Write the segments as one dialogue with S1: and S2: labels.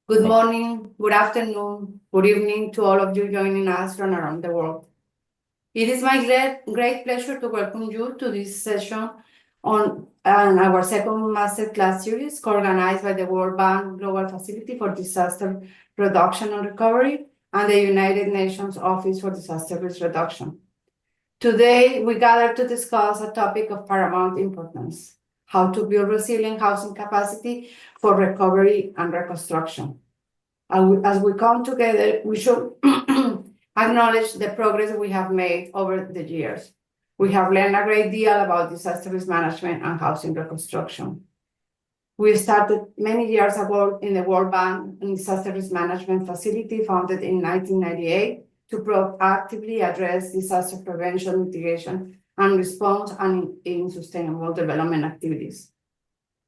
S1: Good morning, good afternoon, good evening to all of you joining us from around the world. It is my great pleasure to welcome you to this session on our second Masterclass series co-organized by the World Bank Global Facility for Disaster Reduction and Recovery and the United Nations Office for Disaster Risk Reduction. Today, we gather to discuss a topic of paramount importance: how to build resilient housing capacity for recovery and reconstruction. As we come together, we should acknowledge the progress we have made over the years. We have learned a great deal about disaster risk management and housing reconstruction. We started many years ago in the World Bank Disaster Risk Management Facility, founded in 1998, to proactively address disaster prevention, mitigation, and response in sustainable development activities.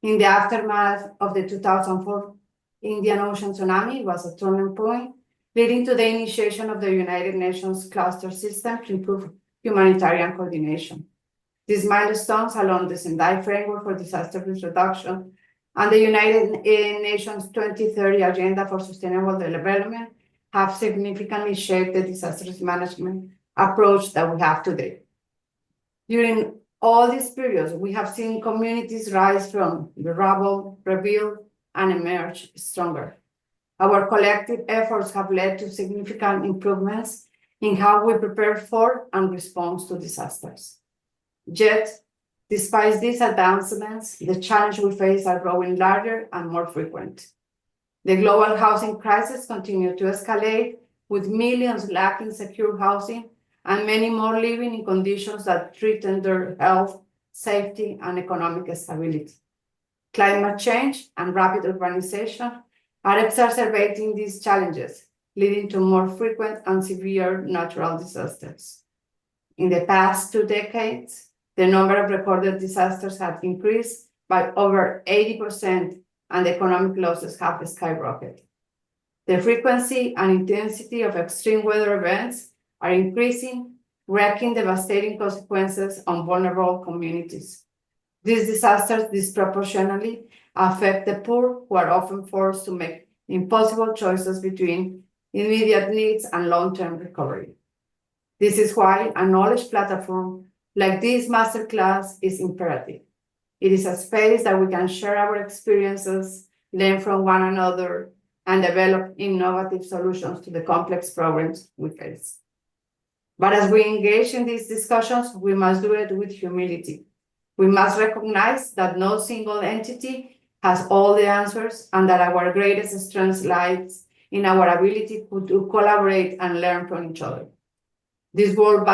S1: In the aftermath of the 2004 Indian Ocean tsunami was a turning point, leading to the initiation of the United Nations cluster system to improve humanitarian coordination. These milestones, along the Sendai framework for disaster risk reduction and the United Nations 2030 Agenda for Sustainable Development, have significantly shaped the disaster risk management approach that we have today. During all these periods, we have seen communities rise from the rubble, rebuild, and emerge stronger. Our collective efforts have led to significant improvements in how we prepare for and respond to disasters. Yet, despite these advancements, the challenges we face are growing larger and more frequent. The global housing crisis continues to escalate, with millions lacking secure housing and many more living in conditions that threaten their health, safety, and economic stability. Climate change and rapid urbanization are exacerbating these challenges, leading to more frequent and severe natural disasters. In the past 2 decades, the number of recorded disasters have increased by over 80%, and economic losses have skyrocketed. The frequency and intensity of extreme weather events are increasing, wreaking devastating consequences on vulnerable communities. These disasters disproportionately affect the poor, who are often forced to make impossible choices between immediate needs and long-term recovery. This is why a knowledge platform like this masterclass is imperative. It is a space that we can share our experiences, learn from one another, and develop innovative solutions to the complex problems we face. But as we engage in these discussions, we must do it with humility. We must recognize that no single entity has all the answers, and that our greatest strength lies in our ability to collaborate and learn from each other. The World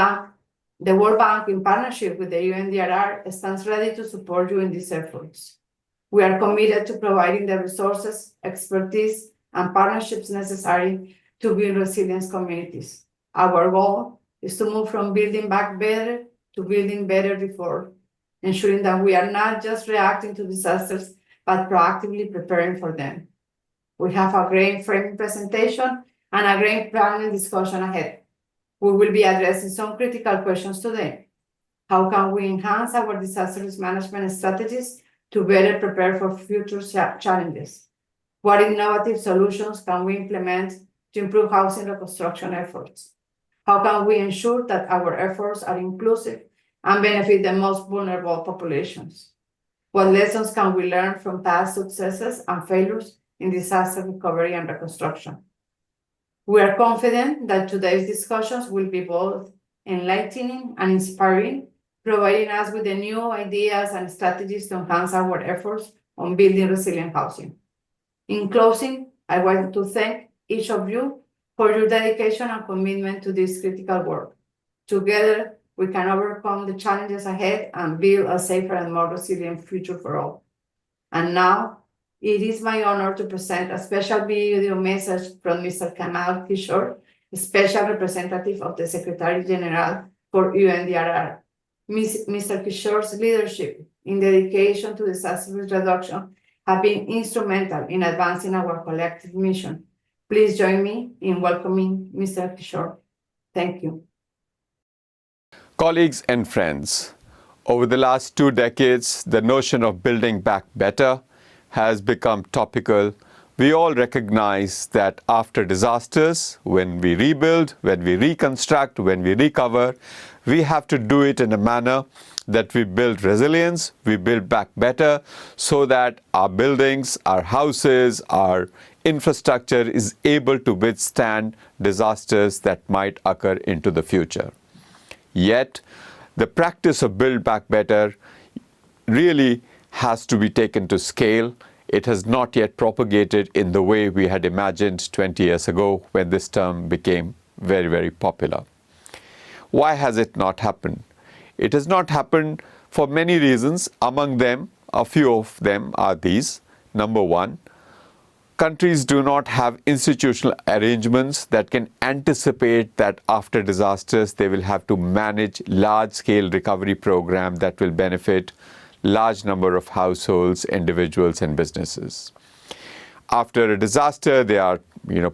S1: Bank, in partnership with the UNDRR, stands ready to support you in these efforts. We are committed to providing the resources, expertise, and partnerships necessary to build resilient communities. Our goal is to move from building back better to building better before, ensuring that we are not just reacting to disasters, but proactively preparing for them. We have a great framing presentation and a great panel discussion ahead. We will be addressing some critical questions today. How can we enhance our disaster risk management strategies to better prepare for future challenges? What innovative solutions can we implement to improve housing reconstruction efforts? How can we ensure that our efforts are inclusive and benefit the most vulnerable populations? What lessons can we learn from past successes and failures in disaster recovery and reconstruction? We are confident that today's discussions will be both enlightening and inspiring, providing us with the new ideas and strategies to enhance our efforts on building resilient housing. In closing, I want to thank each of you for your dedication and commitment to this critical work. Together, we can overcome the challenges ahead and build a safer and more resilient future for all. And now, it is my honor to present a special video message from Mr. Kamal Kishore, Special Representative of the Secretary General for UNDRR. Mr. Kishore's leadership in dedication to disaster risk reduction have been instrumental in advancing our collective mission. Please join me in welcoming Mr. Kishore. Thank you.
S2: Colleagues and friends, over the last 2 decades, the notion of building back better has become topical We all recognize that after disasters, when we rebuild, when we reconstruct, when we recover, we have to do it in a manner that we build resilience, we build back better, so that our buildings, our houses, our infrastructure is able to withstand disasters that might occur into the future. Yet, the practice of build back better really has to be taken to scale. It has not yet propagated in the way we had imagined 20 years ago when this term became very, very popular. Why has it not happened? It has not happened for many reasons. Among them, a few of them are these. Number one, countries do not have institutional arrangements that can anticipate that after disasters they will have to manage large-scale recovery programs that will benefit large number of households, individuals, and businesses. After a disaster, they are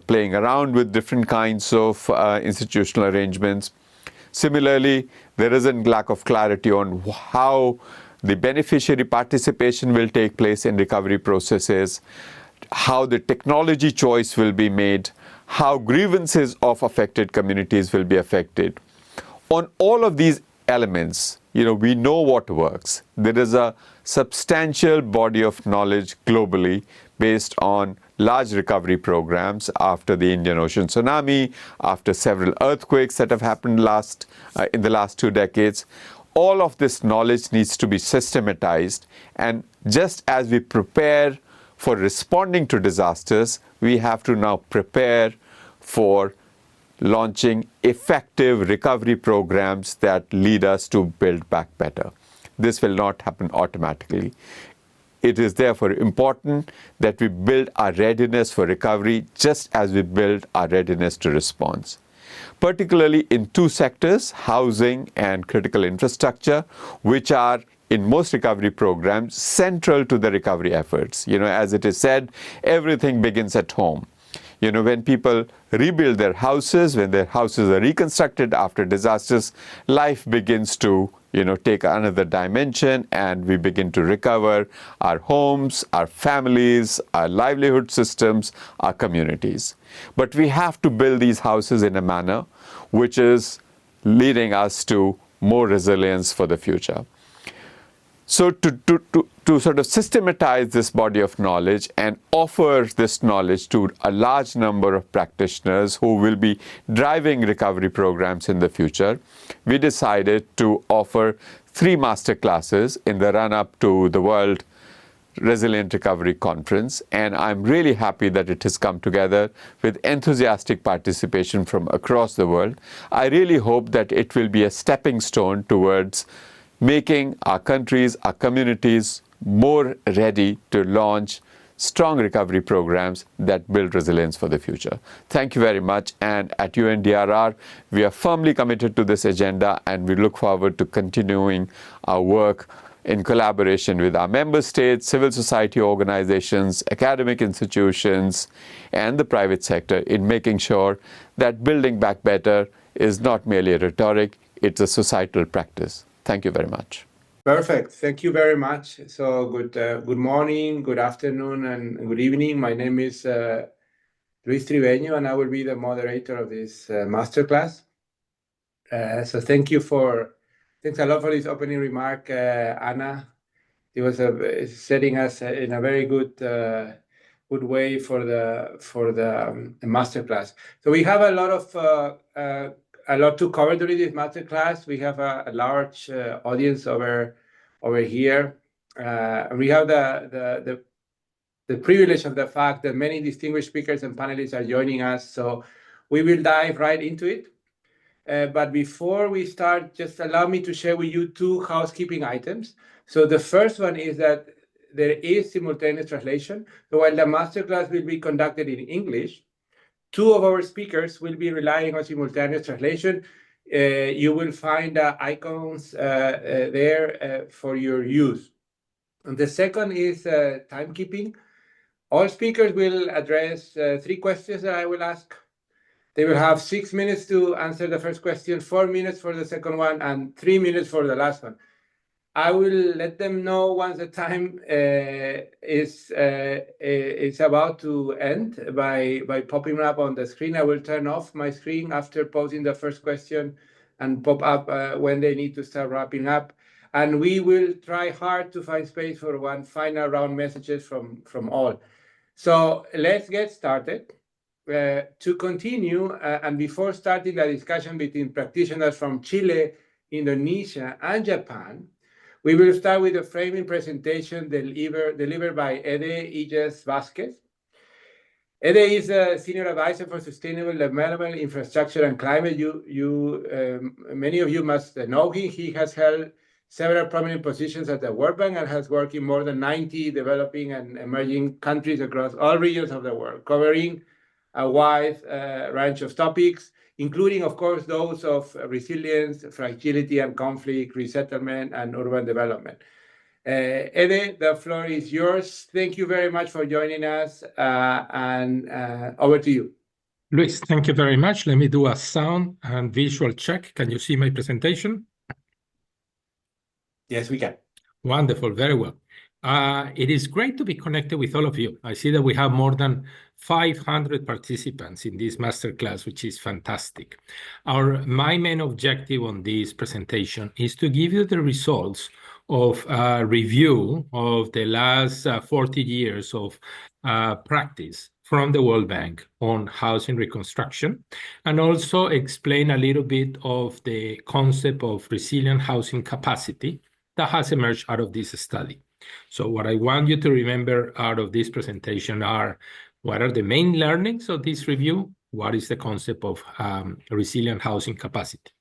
S2: playing around with different kinds of institutional arrangements. Similarly, there is a lack of clarity on how the beneficiary participation will take place in recovery processes, how the technology choice will be made, how grievances of affected communities will be affected. On all of these elements, we know what works. There is a substantial body of knowledge globally based on large recovery programs after the Indian Ocean tsunami, after several earthquakes that have happened in the last 2 decades. All of this knowledge needs to be systematized, and just as we prepare for responding to disasters, we have to now prepare for launching effective recovery programs that lead us to build back better. This will not happen automatically. It is therefore important that we build our readiness for recovery just as we build our readiness to response. Particularly in 2 sectors, housing and critical infrastructure, which are in most recovery programs central to the recovery efforts. As it is said, everything begins at home. When people rebuild their houses, when their houses are reconstructed after disasters, life begins to, take another dimension, and we begin to recover our homes, our families, our livelihood systems, our communities. But we have to build these houses in a manner which is leading us to more resilience for the future. So to sort of systematize this body of knowledge and offer this knowledge to a large number of practitioners who will be driving recovery programs in the future, we decided to offer 3 masterclasses in the run-up to the World Resilient Recovery Conference, and I'm really happy that it has come together with enthusiastic participation from across the world. I really hope that it will be a stepping stone towards making our countries, our communities more ready to launch strong recovery programs that build resilience for the future. Thank you very much. And at UNDRR, we are firmly committed to this agenda, and we look forward to continuing our work in collaboration with our member states, civil society organizations, academic institutions, and the private sector in making sure that building back better is not merely a rhetoric, it's a societal practice. Thank you very much.
S3: Perfect. Thank you very much. So good morning, good afternoon, and good evening. My name is Luis Triveno, and I will be the moderator of this masterclass. So thanks a lot for this opening remark, Anna. It was setting us in a very good way for the masterclass. So we have a lot to cover during this masterclass. We have a large audience over here. We have the privilege of the fact that many distinguished speakers and panelists are joining us. So we will dive right into it. But before we start, just allow me to share with you 2 housekeeping items. So the first one is that there is simultaneous translation. So while the masterclass will be conducted in English, 2 of our speakers will be relying on simultaneous translation. You will find icons there for your use. And the second is timekeeping. All speakers will address 3 questions that I will ask. They will have 6 minutes to answer the first question, 4 minutes for the second one, and 3 minutes for the last one. I will let them know once the time is about to end by popping up on the screen. I will turn off my screen after posing the first question and pop up when they need to start wrapping up. And we will try hard to find space for one final round messages from all. So let's get started. To continue, and before starting the discussion between practitioners from Chile, Indonesia, and Japan, we will start with a framing presentation delivered by Ijjasz-Vasquez. Ede is a senior advisor for sustainable development, infrastructure, and climate. Many of you must know him. He has held several prominent positions at the World Bank and has worked in more than 90 developing and emerging countries across all regions of the world, covering a wide range of topics, including, of course, those of resilience, fragility and conflict, resettlement, and urban development. Ede, the floor is yours. Thank you very much for joining us, and over to you.
S4: Luis, thank you very much. Let me do a sound and visual check. Can you see my presentation?
S3: Yes, we can.
S4: Wonderful, very well. It is great to be connected with all of you. I see that we have more than 500 participants in this masterclass, which is fantastic. My main objective on this presentation is to give you the results of a review of the last 40 years of practice from the World Bank on housing reconstruction, and also explain a little bit of the concept of resilient housing capacity that has emerged out of this study. So what I want you to remember out of this presentation are, what are the main learnings of this review? What is the concept of resilient housing capacity?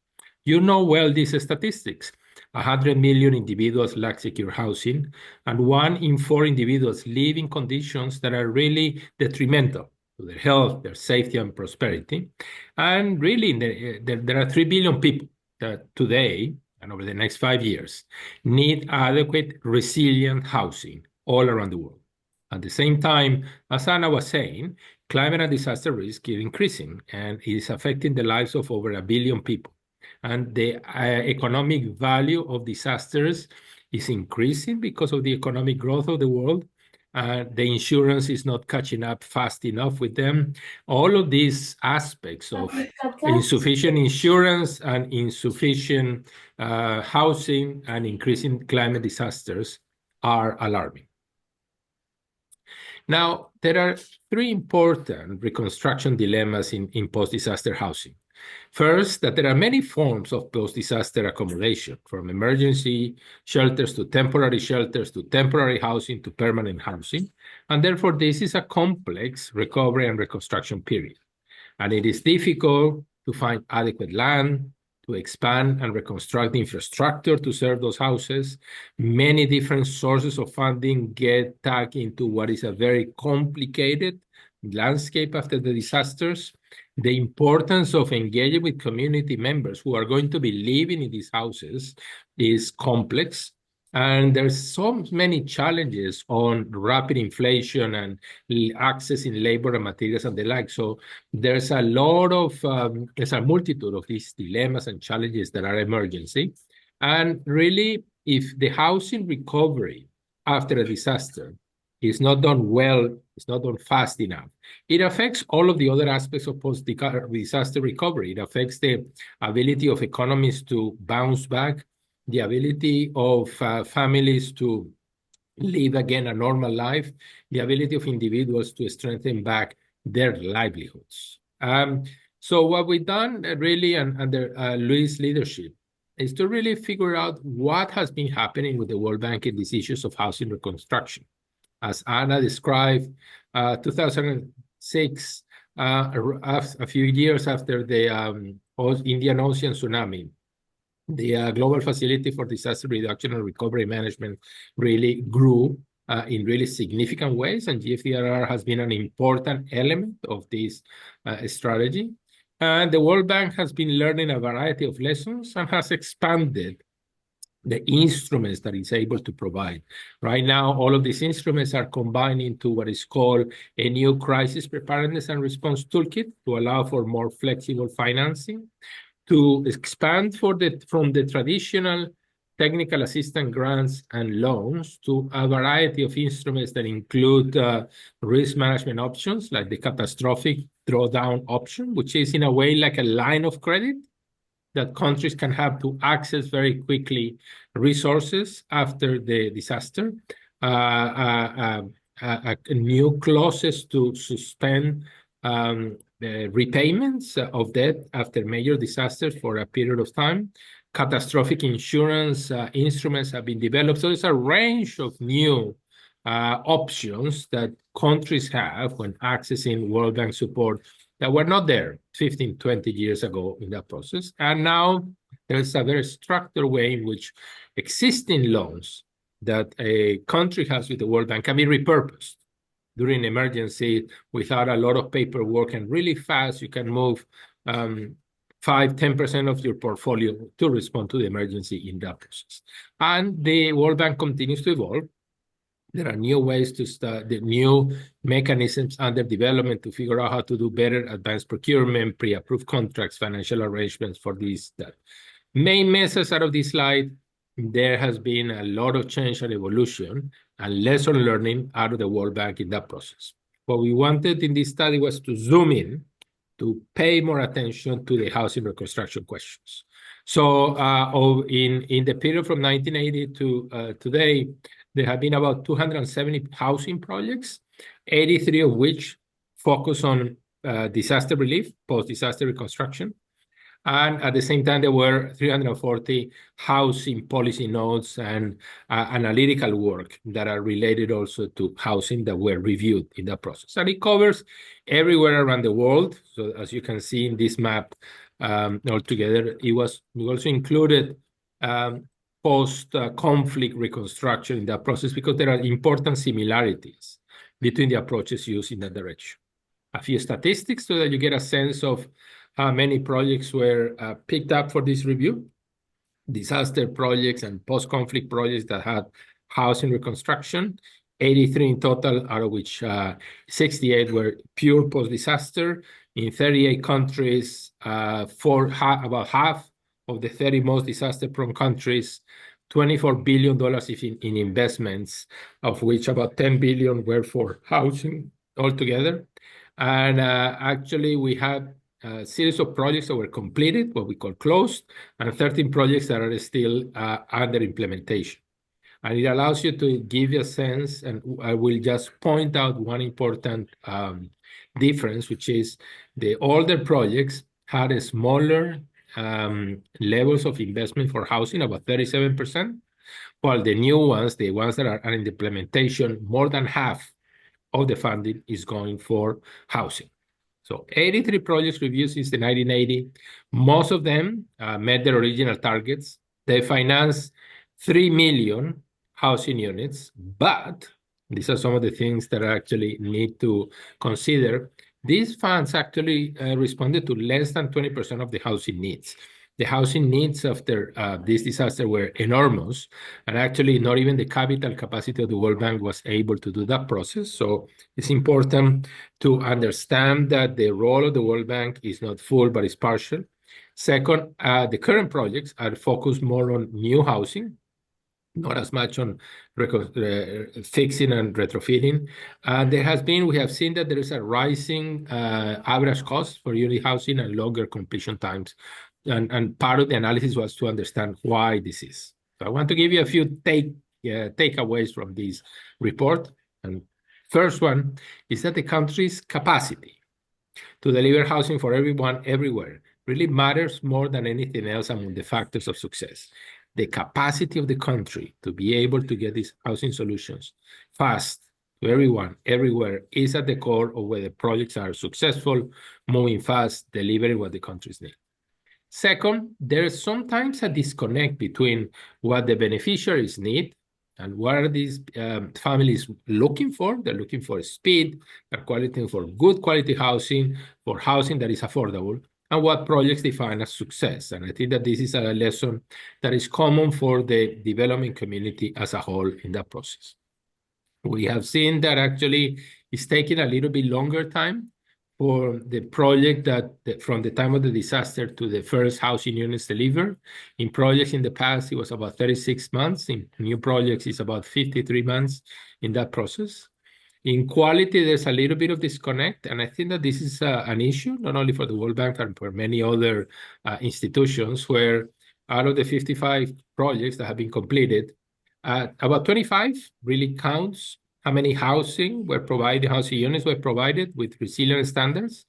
S4: You know well these statistics. 100 million individuals lack secure housing, and 1 in 4 individuals live in conditions that are really detrimental to their health, their safety, and prosperity. And really, there are 3 billion people that today, and over the next 5 years, need adequate, resilient housing all around the world. At the same time, as Anna was saying, climate and disaster risk is increasing, and it is affecting the lives of over 1 billion people. And the economic value of disasters is increasing because of the economic growth of the world. The insurance is not catching up fast enough with them. All of these aspects of insufficient insurance and insufficient housing and increasing climate disasters are alarming. Now, there are 3 important reconstruction dilemmas in post-disaster housing. First, that there are many forms of post-disaster accommodation, from emergency shelters to temporary housing to permanent housing. And therefore, this is a complex recovery and reconstruction period. And it is difficult to find adequate land, to expand and reconstruct the infrastructure to serve those houses. Many different sources of funding get tagged into what is a very complicated landscape after the disasters. The importance of engaging with community members who are going to be living in these houses is complex. And there's so many challenges on rapid inflation and accessing labor and materials and the like. So there's a lot of, there's a multitude of these dilemmas and challenges that are emergency. And really, if the housing recovery after a disaster is not done well, it's not done fast enough, it affects all of the other aspects of post-disaster recovery. It affects the ability of economies to bounce back, the ability of families to live again a normal life, the ability of individuals to strengthen back their livelihoods. So what we've done really under Luis' leadership is to really figure out what has been happening with the World Bank in these issues of housing reconstruction. As Anna described, 2006, a few years after the Indian Ocean tsunami, the Global Facility for Disaster Reduction and Recovery Management really grew in really significant ways, and GFDRR has been an important element of this strategy. And the World Bank has been learning a variety of lessons and has expanded the instruments that it's able to provide. Right now, all of these instruments are combined into what is called a new crisis preparedness and response toolkit to allow for more flexible financing, to expand from the traditional technical assistance grants and loans to a variety of instruments that include risk management options like the catastrophic drawdown option, which is in a way like a line of credit that countries can have to access very quickly resources after the disaster. New clauses to suspend the repayments of debt after major disasters for a period of time. Catastrophic insurance instruments have been developed. So there's a range of new options that countries have when accessing World Bank support that were not there 15, 20 years ago in that process. And now there's a very structured way in which existing loans that a country has with the World Bank can be repurposed during emergency without a lot of paperwork, and really fast you can move 5–10% of your portfolio to respond to the emergency in that process. And the World Bank continues to evolve. There are new ways to start, the new mechanisms under development to figure out how to do better advanced procurement, pre-approved contracts, financial arrangements for these. That main message out of this slide, there has been a lot of change and evolution and lesson learning out of the World Bank in that process. What we wanted in this study was to zoom to pay more attention to the housing reconstruction questions. So in the period from 1980 to today, there have been about 270 housing projects, 83 of which focus on disaster relief, post-disaster reconstruction. And at the same time, there were 340 housing policy notes and analytical work that are related also to housing that were reviewed in that process. And it covers everywhere around the world. So as you can see in this map altogether, we also included post-conflict reconstruction in that process because there are important similarities between the approaches used in that direction. A few statistics so that you get a sense of how many projects were picked up for this review. Disaster projects and post-conflict projects that had housing reconstruction, 83 in total, out of which 68 were pure post-disaster. In 38 countries, about half of the 30 most disaster-prone countries, $24 billion in investments, of which about 10 billion were for housing altogether. And actually, we had a series of projects that were completed, what we call closed, and 13 projects that are still under implementation. And it allows you to give you a sense, and I will just point out one important difference, which is the older projects had a smaller levels of investment for housing, about 37%, while the new ones, the ones that are in implementation, more than half of the funding is going for housing. So 83 projects reviewed since the 1980. Most of them met their original targets. They financed 3 million housing units, but these are some of the things that I actually need to consider. These funds actually responded to less than 20% of the housing needs. The housing needs after this disaster were enormous, and actually not even the capital capacity of the World Bank was able to do that process. So it's important to understand that the role of the World Bank is not full, but it's partial. Second, the current projects are focused more on new housing, not as much on fixing and retrofitting. We have seen that there is a rising average cost for unit housing and longer completion times. And part of the analysis was to understand why this is. So I want to give you a few takeaways from this report. And first one is that the country's capacity to deliver housing for everyone, everywhere, really matters more than anything else among the factors of success. The capacity of the country to be able to get these housing solutions fast to everyone, everywhere, is at the core of whether projects are successful, moving fast, delivering what the countries need. Second, there is sometimes a disconnect between what the beneficiaries need and what are these families looking for. They're looking for speed, they're looking for good quality housing, for housing that is affordable, and what projects define as success. And I think that this is a lesson that is common for the development community as a whole in that process. We have seen that actually it's taking a little bit longer time for the project that from the time of the disaster to the first housing units delivered. In projects in the past, it was about 36 months. In new projects, it's about 53 months in that process. In quality, there's a little bit of disconnect, and I think that this is an issue, not only for the World Bank, but for many other institutions, where out of the 55 projects that have been completed, about 25 really counts how many housing units were provided with resilient standards,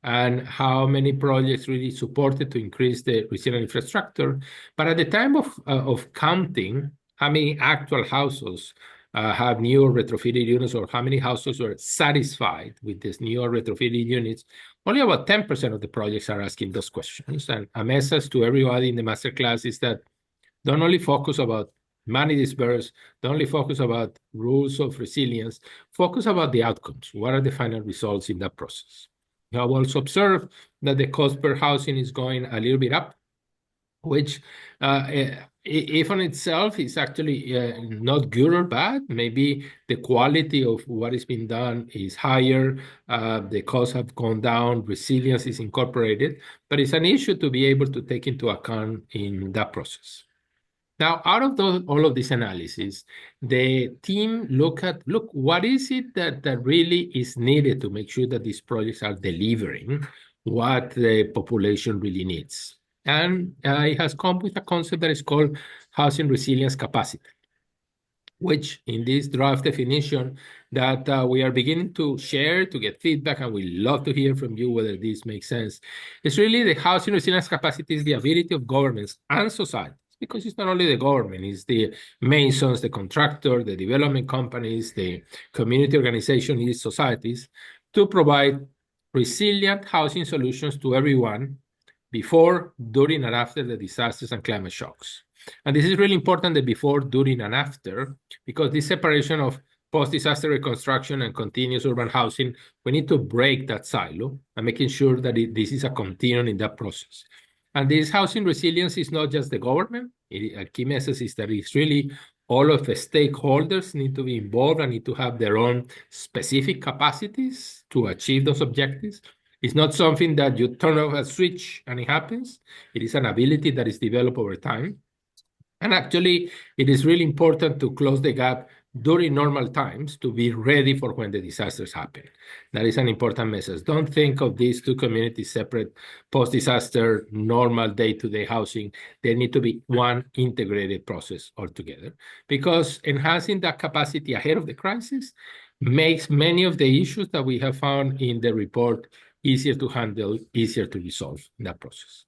S4: and how many projects really supported to increase the resilient infrastructure. But at the time of counting how many actual houses have new or retrofitted units, or how many houses were satisfied with these new or retrofitted units, only about 10% of the projects are asking those questions. And a message to everybody in the masterclass is that don't only focus about money dispersed, don't only focus about rules of resilience, focus about the outcomes. What are the final results in that process? You have also observed that the cost per housing is going a little bit up, which if on itself is actually not good or bad. Maybe the quality of what is being done is higher, the costs have gone down, resilience is incorporated, but it's an issue to be able to take into account in that process. Now, out of all of this analysis, the team look, what is it that really is needed to make sure that these projects are delivering what the population really needs? And it has come with a concept that is called housing resilience capacity, which in this draft definition that we are beginning to share to get feedback, and we love to hear from you whether this makes sense. It's really the housing resilience capacity is the ability of governments and society, because it's not only the government, it's the masons, the contractor, the development companies, the community organization, these societies, to provide resilient housing solutions to everyone before, during, and after the disasters and climate shocks. And this is really important, the before, during, and after, because this separation of post-disaster reconstruction and continuous urban housing, we need to break that silo and making sure that this is a continuum in that process. And this housing resilience is not just the government. A key message is that it's really all of the stakeholders need to be involved and need to have their own specific capacities to achieve those objectives. It's not something that you turn off a switch and it happens. It is an ability that is developed over time. And actually, it is really important to close the gap during normal times to be ready for when the disasters happen. That is an important message. Don't think of these two communities separate, post-disaster, normal day-to-day housing. They need to be one integrated process altogether, because enhancing that capacity ahead of the crisis makes many of the issues that we have found in the report easier to handle, easier to resolve in that process.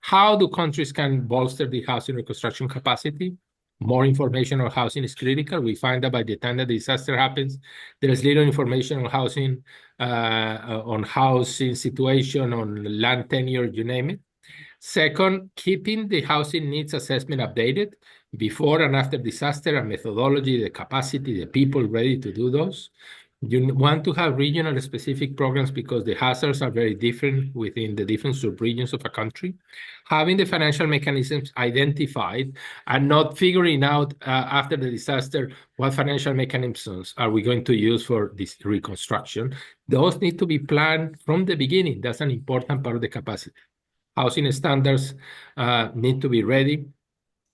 S4: How do countries can bolster the housing reconstruction capacity? More information on housing is critical. We find that by the time that the disaster happens, there is little information on housing situation, on land tenure, you name it. Second, keeping the housing needs assessment updated before and after disaster, and methodology, the capacity, the people ready to do those. You want to have regional specific programs because the hazards are very different within the different sub-regions of a country. Having the financial mechanisms identified and not figuring out after the disaster what financial mechanisms are we going to use for this reconstruction. Those need to be planned from the beginning. That's an important part of the capacity. Housing standards need to be ready.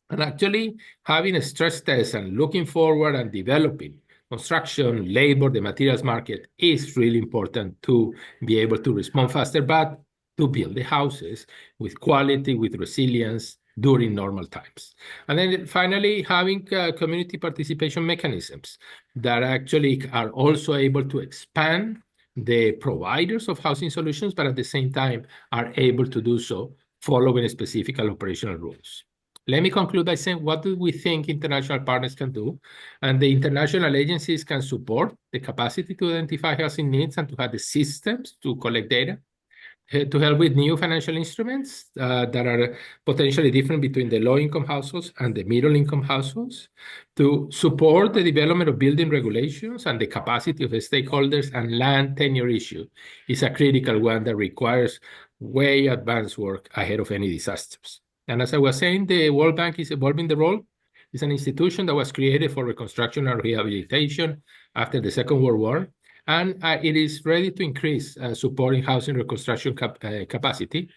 S4: And actually having a stress test and looking forward and developing construction, labor, the materials market is really important to be able to respond faster, but to build the houses with quality, with resilience during normal times. And then finally, having community participation mechanisms that actually are also able to expand the providers of housing solutions, but at the same time are able to do so following specific operational rules. Let me conclude by saying, what do we think international partners can do? And the international agencies can support the capacity to identify housing needs and to have the systems to collect data, to help with new financial instruments that are potentially different between the low-income households and the middle-income households, to support the development of building regulations and the capacity of the stakeholders, and land tenure issue is a critical one that requires way advanced work ahead of any disasters. And as I was saying, the World Bank is evolving the role. It's an institution that was created for reconstruction and rehabilitation after the Second World War. and it is ready to increase supporting housing reconstruction capacity.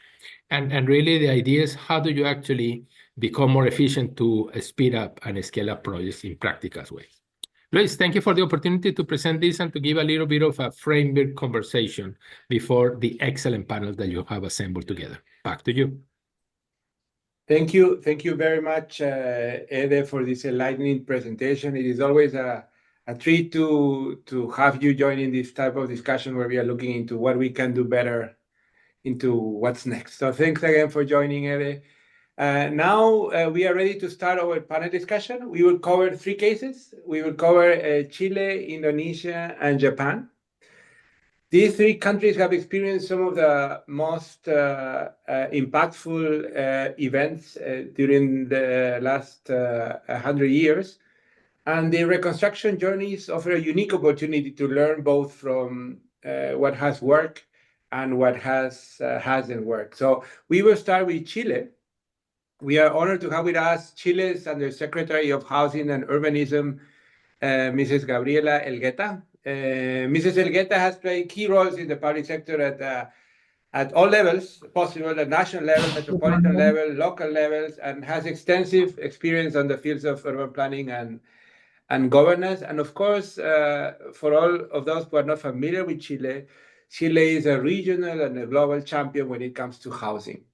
S4: And really the idea is, how do you actually become more efficient to speed up and scale up projects in practical ways? Luis, thank you for the opportunity to present this and to give a little bit of a framework conversation before the excellent panel that you have assembled together. Back to you.
S3: Thank you very much, Ede, for this enlightening presentation. It is always a treat to have you joining this type of discussion where we are looking into what we can do better, into what's next. So thanks again for joining, Ede. Now we are ready to start our panel discussion. We will cover 3 cases. We will cover Chile, Indonesia, and Japan. These 3 countries have experienced some of the most impactful events during the last 100 years. And the reconstruction journeys offer a unique opportunity to learn both from what has worked and what hasn't worked. So we will start with Chile. We are honored to have with us Chile's Undersecretary of Housing and Urbanism, Mrs. Gabriela Elgueta. Mrs. Elgueta has played key roles in the public sector at all levels possible, at national level, metropolitan level, local levels, and has extensive experience on the fields of urban planning and governance. And of course, for all of those who are not familiar with Chile, Chile is a regional and a global champion when it comes to housing.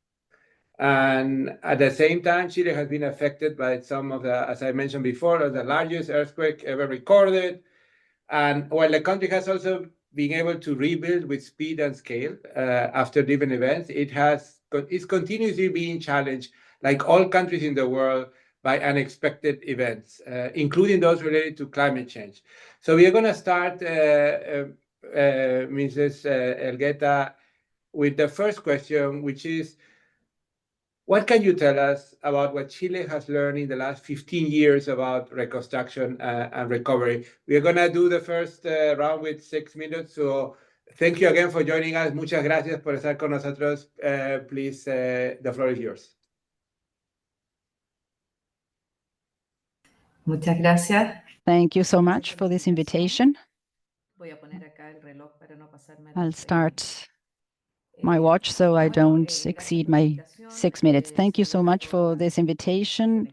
S3: And at the same time, Chile has been affected by some of the, as I mentioned before, the largest earthquake ever recorded. And while the country has also been able to rebuild with speed and scale after different events, it's continuously being challenged, like all countries in the world, by unexpected events, including those related to climate change. So we are going to start, Mrs. Elgueta, with the first question, which is, what can you tell us about what Chile has learned in the last 15 years about reconstruction and recovery? We are going to do the first round with 6 minutes. So thank you again for joining us. Muchas gracias por estar con nosotros. Please, the floor is yours.
S5: Muchas gracias.
S6: Thank you so much for this invitation. I'll start my watch so I don't exceed my 6 minutes. Thank you so much for this invitation.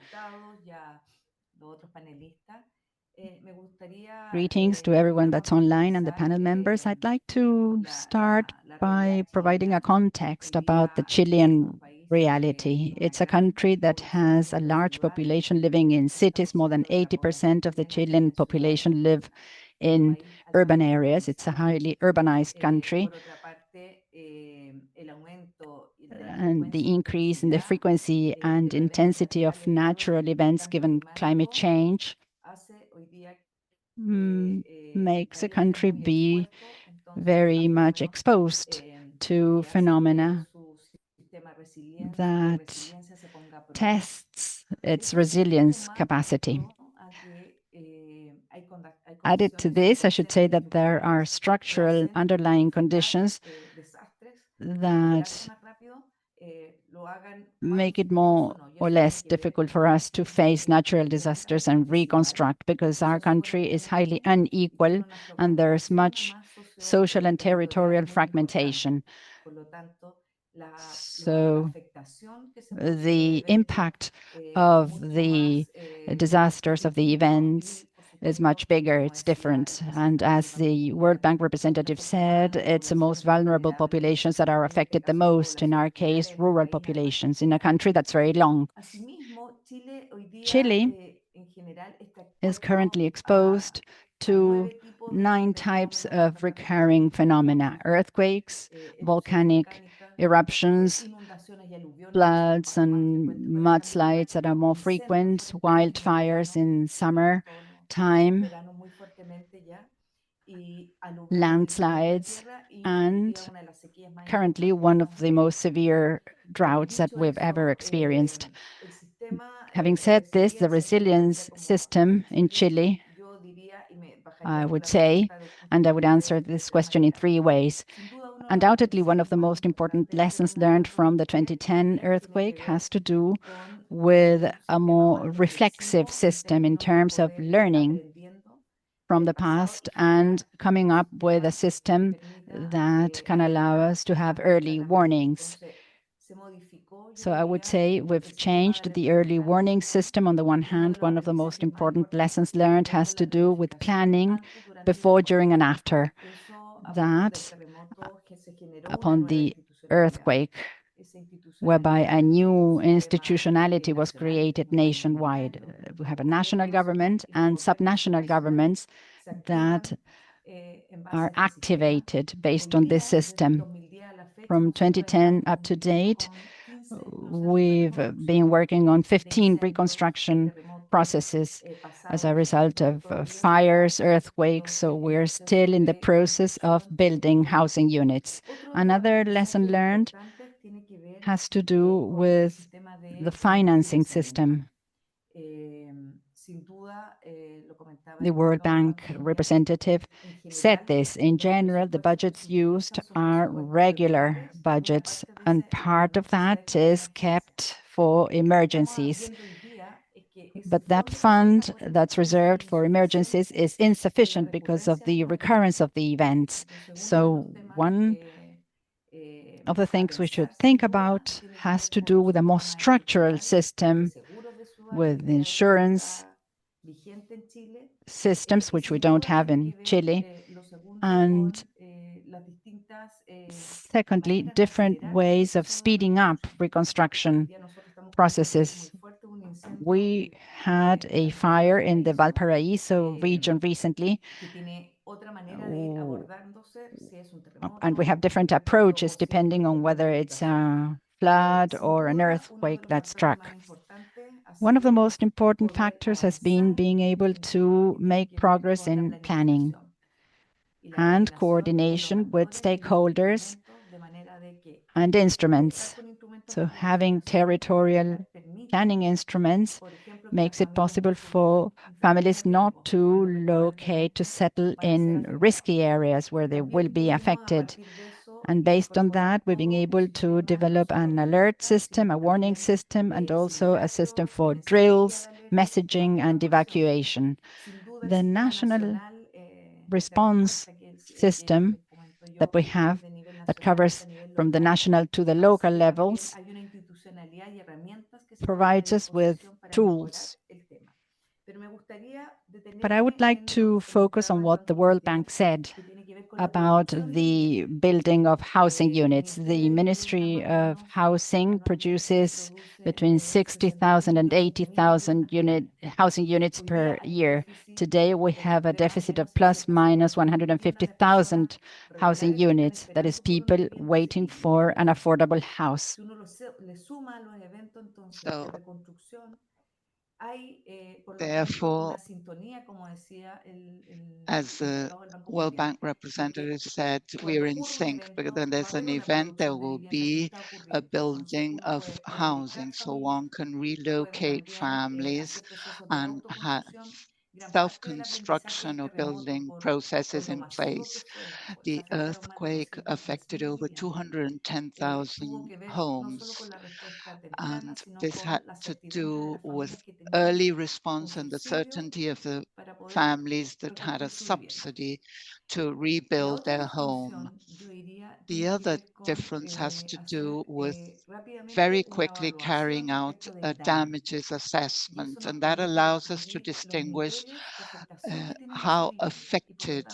S6: Greetings to everyone that's online and the panel members. I'd like to start by providing a context about the Chilean reality. It's a country that has a large population living in cities. More than 80% of the Chilean population live in urban areas. It's a highly urbanized country. And the increase in the frequency and intensity of natural events given climate change makes a country be very much exposed to phenomena that tests its resilience capacity. Added to this, I should say that there are structural underlying conditions that make it more or less difficult for us to face natural disasters and reconstruct, because our country is highly unequal and there's much social and territorial fragmentation. So the impact of the disasters, of the events, is much bigger, it's different. And as the World Bank representative said, it's the most vulnerable populations that are affected the most, in our case, rural populations, in a country that's very long. Chile is currently exposed to 9 types of recurring phenomena: earthquakes, volcanic eruptions, floods and mudslides that are more frequent, wildfires in summer time, landslides, and currently one of the most severe droughts that we've ever experienced. Having said this, the resilience system in Chile, I would say, and I would answer this question in 3 ways. Undoubtedly, one of the most important lessons learned from the 2010 earthquake has to do with a more reflexive system in terms of learning from the past and coming up with a system that can allow us to have early warnings. So I would say we've changed the early warning system. On the one hand, one of the most important lessons learned has to do with planning before, during, and after that, upon the earthquake, whereby a new institutionality was created nationwide. We have a national government and subnational governments that are activated based on this system. From 2010 up to date, we've been working on 15 reconstruction processes as a result of fires, earthquakes, so we're still in the process of building housing units. Another lesson learned has to do with the financing system. The World Bank representative said this. In general, the budgets used are regular budgets, and part of that is kept for emergencies. But that fund that's reserved for emergencies is insufficient because of the recurrence of the events. So one of the things we should think about has to do with a more structural system with insurance systems, which we don't have in Chile. And secondly, different ways of speeding up reconstruction processes. We had a fire in the Valparaiso region recently, and we have different approaches depending on whether it's a flood or an earthquake that struck. One of the most important factors has been being able to make progress in planning and coordination with stakeholders and instruments. So having territorial planning instruments makes it possible for families not to locate, to settle in risky areas where they will be affected. And based on that, we've been able to develop an alert system, a warning system, and also a system for drills, messaging, and evacuation. The national response system that we have that covers from the national to the local levels provides us with tools. But I would like to focus on what the World Bank said about the building of housing units. The Ministry of Housing produces between 60,000 and 80,000 housing units per year. Today, we have a deficit of plus minus 150,000 housing units. That is people waiting for an affordable house.
S5: So, therefore, as the World Bank representative said, we are in sync, because when there's an event, there will be a building of housing, so one can relocate families and have self-construction or building processes in place. The earthquake affected over 210,000 homes, and this had to do with early response and the certainty of the families that had a subsidy to rebuild their home. The other difference has to do with very quickly carrying out a damages assessment, and that allows us to distinguish how affected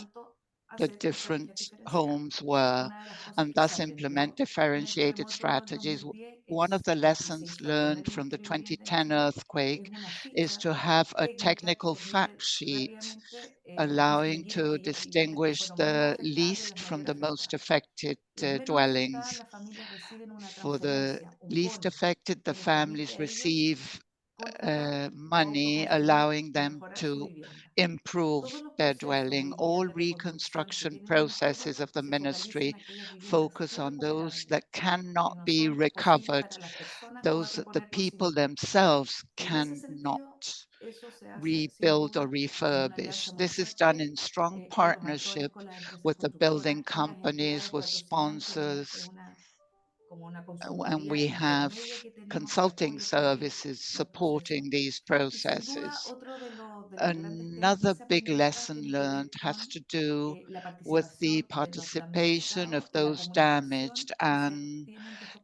S5: the different homes were, and thus implement differentiated strategies. One of the lessons learned from the 2010 earthquake is to have a technical fact sheet allowing to distinguish the least from the most affected dwellings. For the least affected, the families receive money, allowing them to improve their dwelling. All reconstruction processes of the ministry focus on those that cannot be recovered, those that the people themselves cannot rebuild or refurbish. This is done in strong partnership with the building companies, with sponsors, and we have consulting services supporting these processes. Another big lesson learned has to do with the participation of those damaged and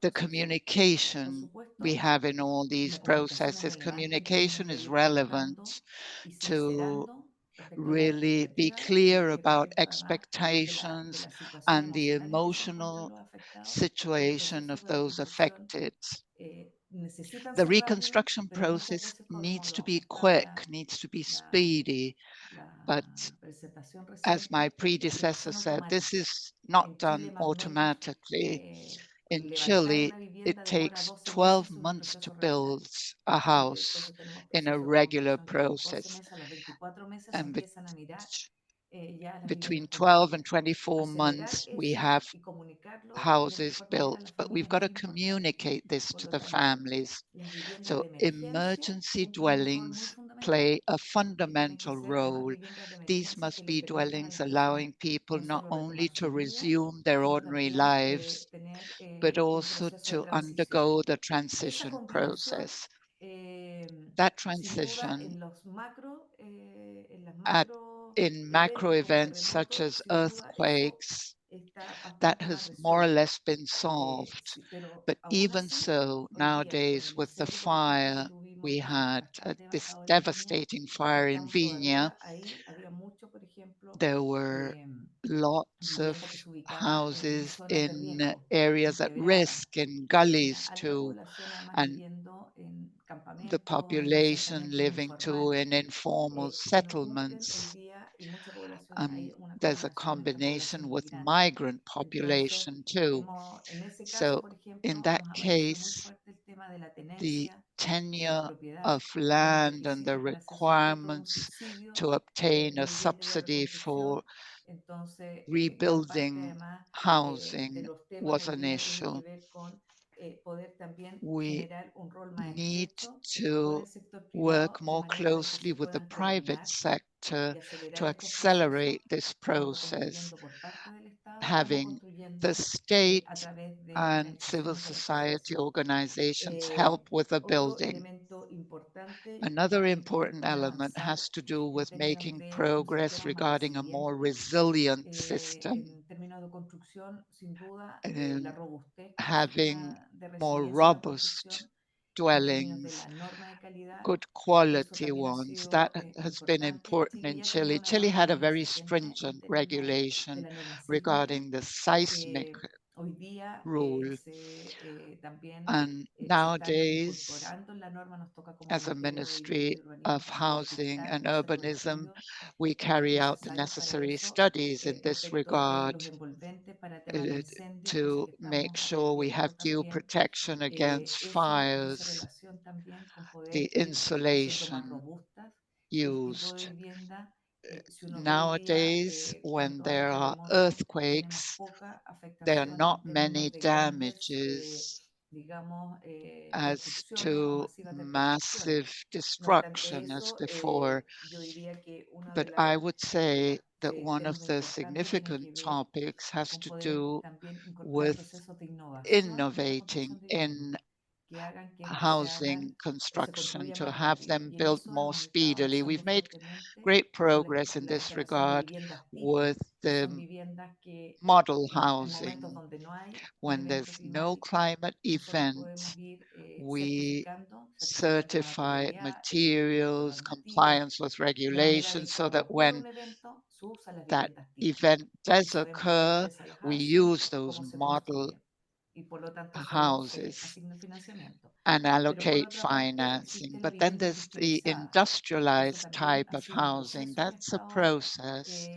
S5: the communication we have in all these processes. Communication is relevant to really be clear about expectations and the emotional situation of those affected. The reconstruction process needs to be quick, needs to be speedy, but as my predecessor said, this is not done automatically. In Chile, it takes 12 months to build a house in a regular process, and between 12 and 24 months, we have houses built, but we've got to communicate this to the families. So emergency dwellings play a fundamental role. These must be dwellings allowing people not only to resume their ordinary lives, but also to undergo the transition process. That transition in macro events such as earthquakes, that has more or less been solved. But even so, nowadays with the fire, we had this devastating fire in Viña. There were lots of houses in areas at risk, in gullies too, and the population living too in informal settlements. There's a combination with migrant population too. So in that case, the tenure of land and the requirements to obtain a subsidy for rebuilding housing was an issue. We need to work more closely with the private sector to accelerate this process, having the state and civil society organizations help with the building. Another important element has to do with making progress regarding a more resilient system, and having more robust dwellings, good quality ones. That has been important in Chile. Chile had a very stringent regulation regarding the seismic rule. And nowadays, as a Ministry of Housing and Urbanism, we carry out the necessary studies in this regard to make sure we have due protection against fires, the insulation used. Nowadays, when there are earthquakes, there are not many damages as to massive destruction as before. But I would say that one of the significant topics has to do with innovating in housing construction to have them built more speedily. We've made great progress in this regard with the model housing. When there's no climate event, we certify materials, compliance with regulations, so that when that event does occur, we use those model houses and allocate financing. But then there's the industrialized type of housing. That's a process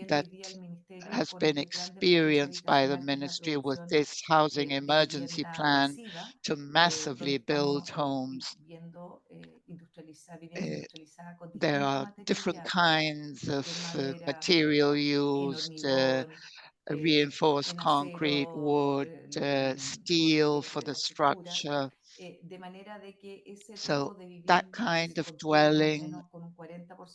S5: that has been experienced by the ministry with this housing emergency plan to massively build homes. There are different kinds of material used, reinforced concrete, wood, steel for the structure. So that kind of dwelling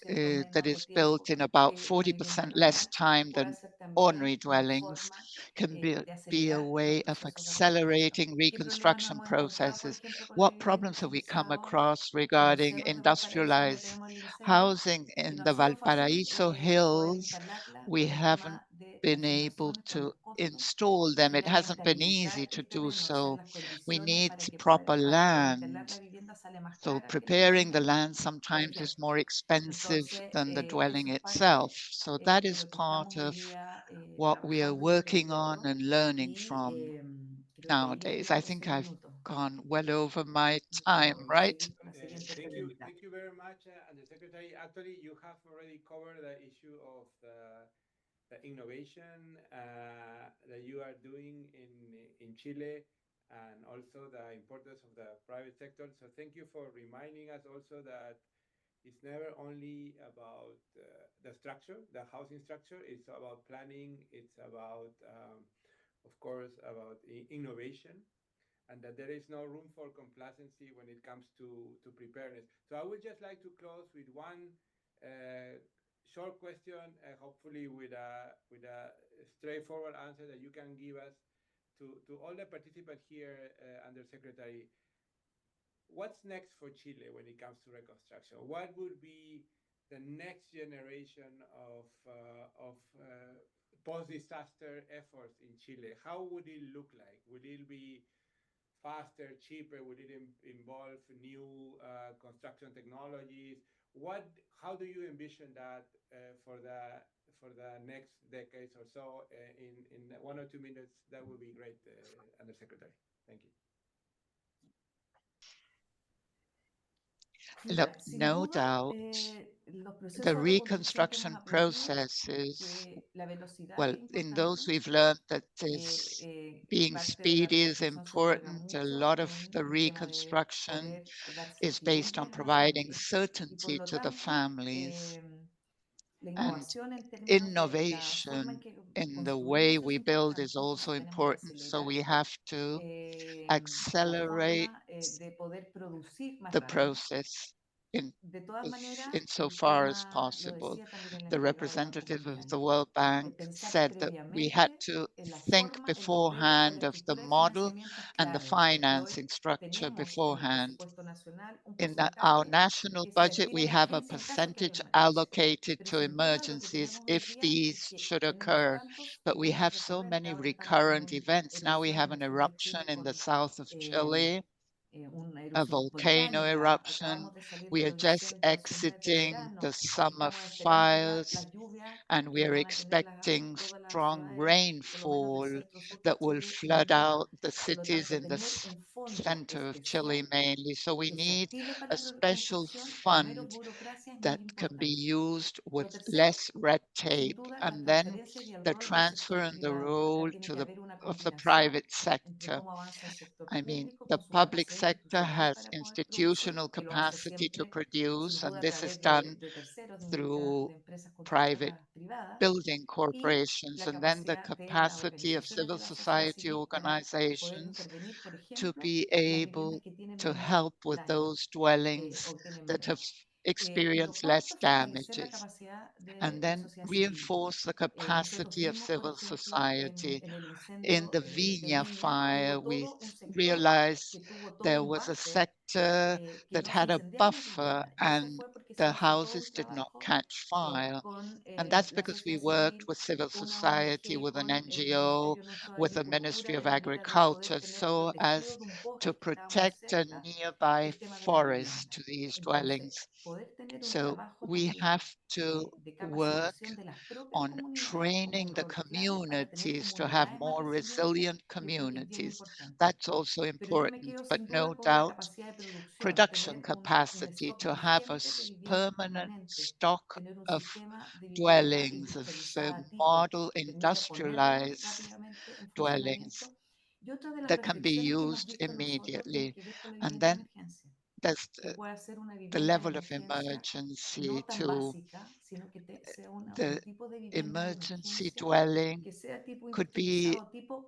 S5: that is built in about 40% less time than ordinary dwellings can be a way of accelerating reconstruction processes. What problems have we come across regarding industrialized housing in the Valparaiso Hills? We haven't been able to install them. It hasn't been easy to do so. We need proper land. So preparing the land sometimes is more expensive than the dwelling itself. So that is part of what we are working on and learning from nowadays. I think I've gone well over my time, right?
S3: Thank you very much, Undersecretary. Actually, you have already covered the issue of the innovation that you are doing in Chile, and also the importance of the private sector. So thank you for reminding us also that it's never only about the structure, the housing structure. It's about planning. It's about, of course, about innovation, and that there is no room for complacency when it comes to preparedness. So I would just like to close with one short question, hopefully with a straightforward answer that you can give us to all the participants here, Undersecretary. What's next for Chile when it comes to reconstruction? What would be the next generation of post-disaster efforts in Chile? How would it look like? Would it be faster, cheaper? Would it involve new construction technologies? How do you envision that for the next decades or so? In 1 or 2 minutes, that would be great, Undersecretary. Thank you.
S5: Look, no doubt, the reconstruction processes, well, in those we've learned that being speedy is important. A lot of the reconstruction is based on providing certainty to the families, and innovation in the way we build is also important. So we have to accelerate the process in insofar as possible. The representative of the World Bank said that we had to think beforehand of the model and the financing structure beforehand. In our national budget, we have a percentage allocated to emergencies if these should occur, but we have so many recurrent events. Now we have an eruption in the south of Chile, a volcano eruption. We are just exiting the summer fires, and we are expecting strong rainfall that will flood out the cities in the center of Chile mainly. So we need a special fund that can be used with less red tape, and then the transfer and the role of the private sector. I mean, the public sector has institutional capacity to produce, and this is done through private building corporations, and then the capacity of civil society organizations to be able to help with those dwellings that have experienced less damages, and then reinforce the capacity of civil society. In the Viña fire, we realized there was a sector that had a buffer and the houses did not catch fire. And that's because we worked with civil society, with an NGO, with the Ministry of Agriculture, so as to protect a nearby forest to these dwellings. So we have to work on training the communities to have more resilient communities. That's also important, but no doubt production capacity to have a permanent stock of dwellings, of model industrialized dwellings that can be used immediately. And then there's the level of emergency to the emergency dwelling could be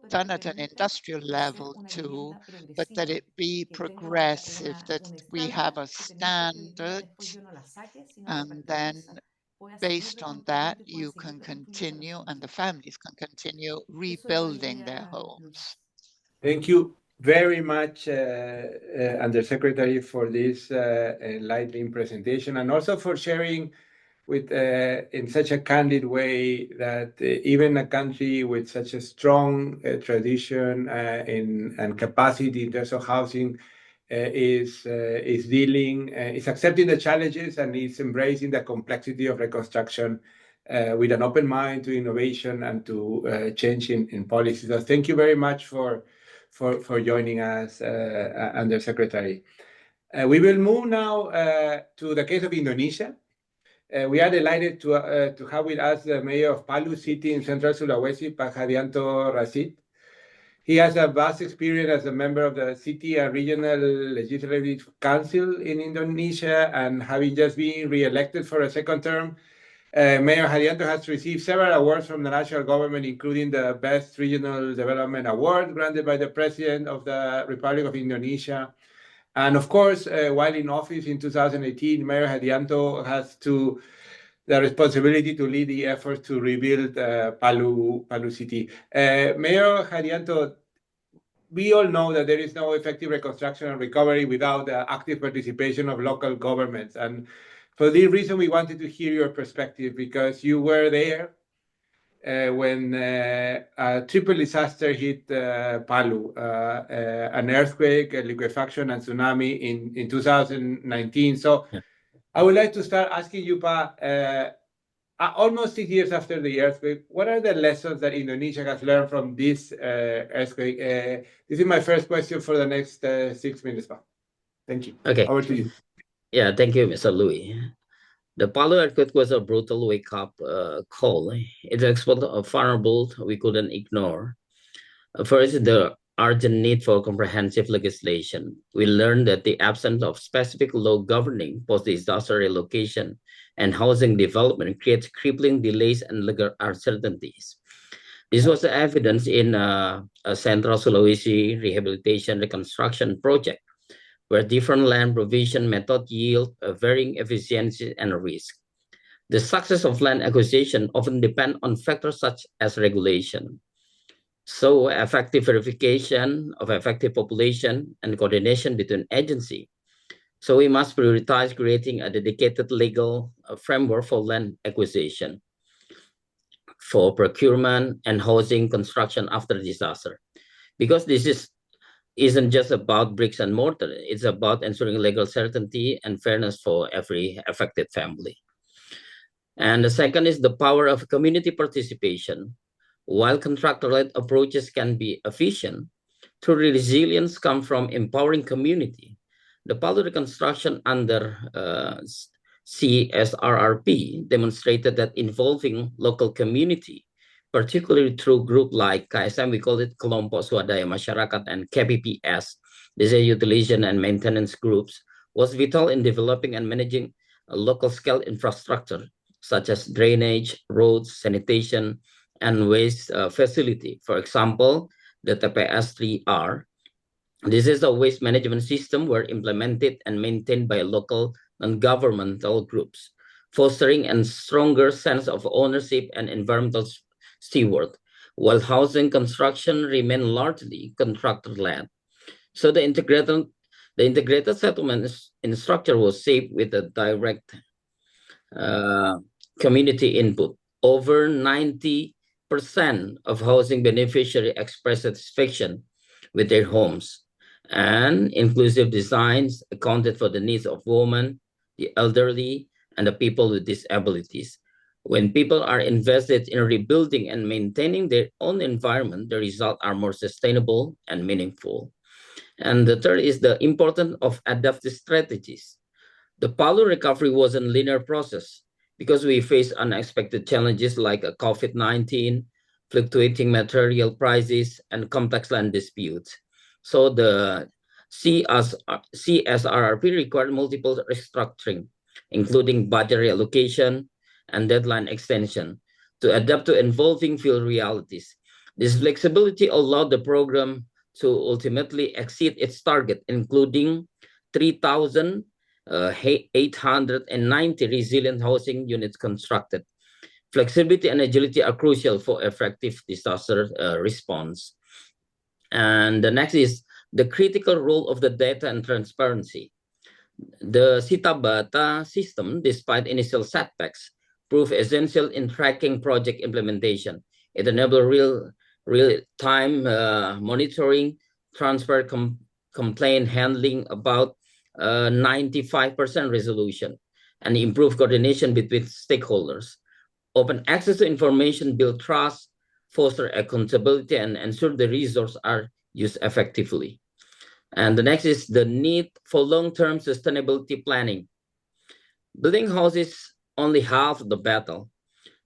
S5: done at an industrial level too, but that it be progressive, that we have a standard, and then based on that, you can continue and the families can continue rebuilding their homes.
S3: Thank you very much, Undersecretary, for this enlightening presentation, and also for sharing with in such a candid way that even a country with such a strong tradition and capacity in terms of housing is accepting the challenges and is embracing the complexity of reconstruction with an open mind to innovation and to change in policy. So thank you very much for joining us, Undersecretary. We will move now to the case of Indonesia. We are delighted to have with us the mayor of Palu city in central Sulawesi, Pak Hadianto Rasyid. He has a vast experience as a member of the city and regional legislative council in Indonesia, and having just been re-elected for a second term, Mayor Hadianto has received several awards from the national government, including the Best Regional Development Award granted by the President of the Republic of Indonesia. And of course, while in office in 2018, Mayor Hadianto has the responsibility to lead the effort to rebuild Palu city. Mayor Hadianto, we all know that there is no effective reconstruction and recovery without the active participation of local governments. And for this reason, we wanted to hear your perspective, because you were there when a triple disaster hit Palu, an earthquake, a liquefaction, and tsunami in 2019. So yeah. I would like to start asking you, Pa, almost 6 years after the earthquake, what are the lessons that Indonesia has learned from this earthquake? This is my first question for the next 6 minutes, Pa. Thank you.
S7: Okay.
S3: Over to you.
S7: Yeah, thank you, Mr. Louis. The Palu earthquake was a brutal wake-up call. It exposed a vulnerable we couldn't ignore. First, the urgent need for comprehensive legislation. We learned that the absence of specific law governing post-disaster relocation and housing development creates crippling delays and legal uncertainties. This was evidence in a Central Sulawesi rehabilitation reconstruction project, where different land provision methods yield varying efficiency and risk. The success of land acquisition often depends on factors such as regulation. So effective verification of effective population and coordination between agencies. So we must prioritize creating a dedicated legal framework for land acquisition, for procurement and housing construction after disaster. Because this isn't just about bricks and mortar, it's about ensuring legal certainty and fairness for every affected family. And the second is the power of community participation. While contractor-led approaches can be efficient, true resilience comes from empowering community. The Palu reconstruction under CSRRP demonstrated that involving local community, particularly through groups like KSM, we call it Kelompok Swadaya Masyarakat, and KPPS, disaster utilization and maintenance groups, was vital in developing and managing a local scale infrastructure, such as drainage, roads, sanitation, and waste facility. For example, the TPS-3R. This is a waste management system were implemented and maintained by local non-governmental groups, fostering a stronger sense of ownership and environmental steward, while housing construction remained largely contractor-led. So the integrated settlement in structure was shaped with a direct community input. Over 90% of housing beneficiaries expressed satisfaction with their homes, and inclusive designs accounted for the needs of women, the elderly, and the people with disabilities. When people are invested in rebuilding and maintaining their own environment, the results are more sustainable and meaningful. And the third is the importance of adaptive strategies. The Palu recovery was a linear process because we faced unexpected challenges like COVID-19, fluctuating material prices, and complex land disputes. So the CSRRP required multiple restructuring, including budget reallocation and deadline extension, to adapt to evolving field realities. This flexibility allowed the program to ultimately exceed its target, including 3,890 resilient housing units constructed. Flexibility and agility are crucial for effective disaster response. And the next is the critical role of the data and transparency. The Sitabata system, despite initial setbacks, proved essential in tracking project implementation. It enabled real-time monitoring, transfer complaint handling, about 95% resolution, and improved coordination between stakeholders. Open access to information build trust, foster accountability, and ensure the resources are used effectively. And the next is the need for long-term sustainability planning. Building houses only half the battle.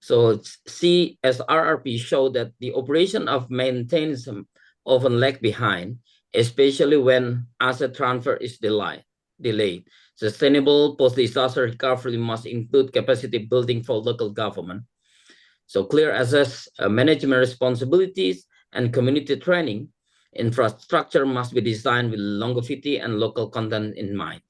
S7: So CSRRP showed that the operation of maintenance often lag behind, especially when asset transfer is delayed. Sustainable post-disaster recovery must include capacity building for local government. So clear access management responsibilities and community training. Infrastructure must be designed with longevity and local content in mind.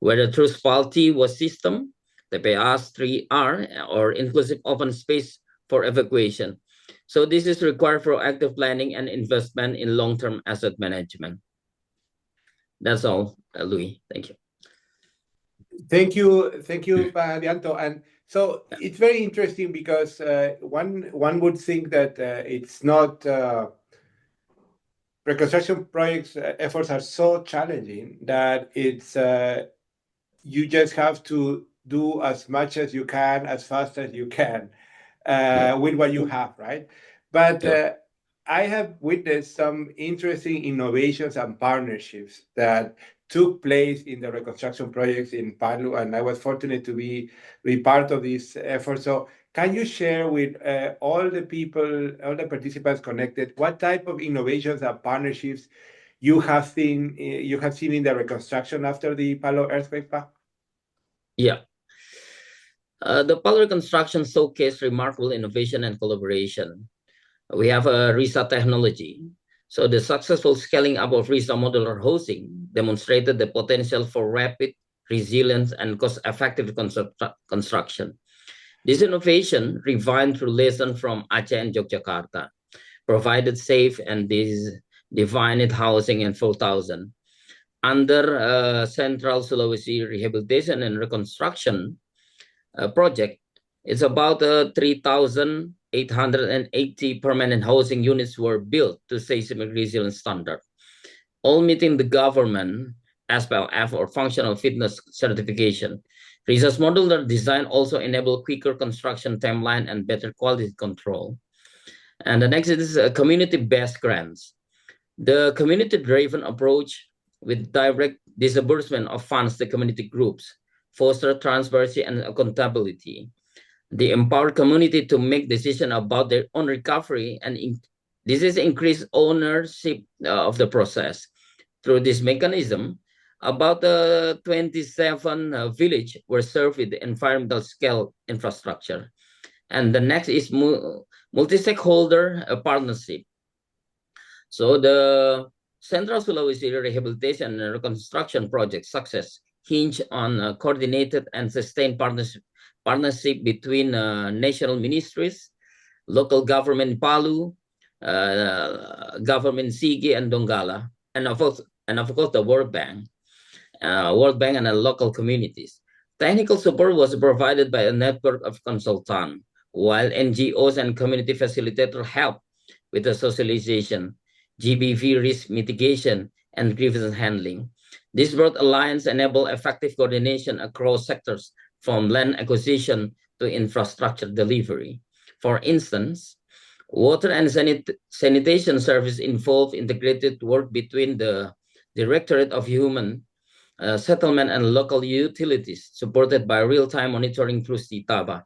S7: Whether through spalti was system, the PAS 3R, or inclusive open space for evacuation. So this is required for active planning and investment in long-term asset management. That's all, Louis. Thank you.
S3: Thank you, Hadianto. And so it's very interesting because one would think that it's not reconstruction projects efforts are so challenging that it's you just have to do as much as you can, as fast as you can, with what you have, right? But I have witnessed some interesting innovations and partnerships that took place in the reconstruction projects in Palu, and I was fortunate to be part of this effort. So can you share with all the people, all the participants connected, what type of innovations and partnerships you have seen in the reconstruction after the Palu earthquake?
S7: Yeah. The Palu reconstruction showcased remarkable innovation and collaboration. We have a RISA technology. So the successful scaling up of RISA modular housing demonstrated the potential for rapid, resilient, and cost-effective construction. This innovation, refined through lessons from Aceh and Yogyakarta, provided safe and defined housing in 4,000. Under Central Sulawesi Rehabilitation and Reconstruction project, it's about 3,880 permanent housing units were built to seismic resilience standard, all meeting the government SPLF or functional fitness certification. RISA's modular design also enabled quicker construction timeline and better quality control. And the next is community-based grants. The community-driven approach with direct disbursement of funds to community groups foster transparency and accountability. They empower community to make decisions about their own recovery, and this is increased ownership of the process. Through this mechanism, about 27 villages were served with environmental scale infrastructure. And the next is multi-stakeholder partnership. So the Central Sulawesi Rehabilitation and Reconstruction Project success hinge on coordinated and sustained partnership between national ministries, local government in Palu, government Sigi and Donggala, and of course the World Bank and the local communities. Technical support was provided by a network of consultants, while NGOs and community facilitators helped with the socialization, GBV risk mitigation, and grievance handling. This broad alliance enabled effective coordination across sectors, from land acquisition to infrastructure delivery. For instance, water and sanitation service involved integrated work between the Directorate of Human Settlement and local utilities, supported by real-time monitoring through CITABA.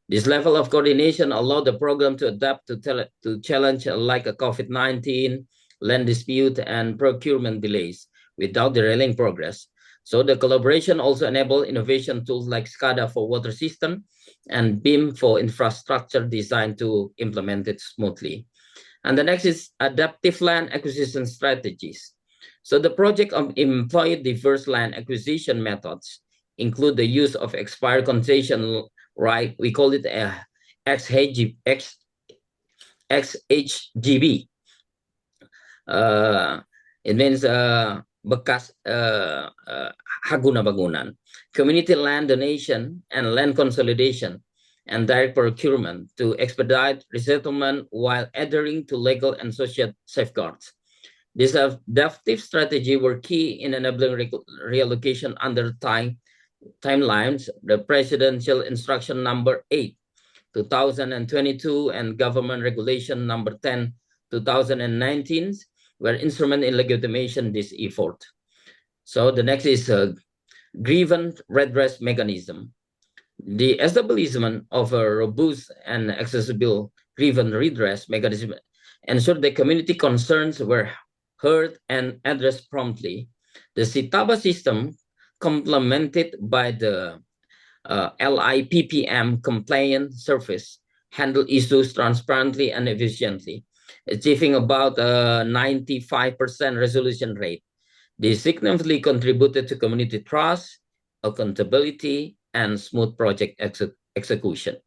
S7: This level of coordination allowed the program to adapt to challenge like a COVID-19, land dispute, and procurement delays, without derailing progress. So the collaboration also enabled innovation tools like SCADA for water system and BIM for infrastructure design to implement it smoothly. And the next is adaptive land acquisition strategies. So the project employed diverse land acquisition methods, include the use of expired concession right. We call it a XHGB. It means bekas haguna bangunan, community land donation and land consolidation, and direct procurement to expedite resettlement while adhering to legal and social safeguards. These adaptive strategies were key in enabling reallocation under timelines. The Presidential Instruction Number 8, 2022, and Government Regulation Number 10, 2019, were instrumental in legitimation this effort. So the next is a grievance redress mechanism. The establishment of a robust and accessible grievance redress mechanism ensured that community concerns were heard and addressed promptly. The CITABA system, complemented by the LIPPM compliant service, handle issues transparently and efficiently, achieving about a 95% resolution rate. This significantly contributed to community trust, accountability, and smooth project execution.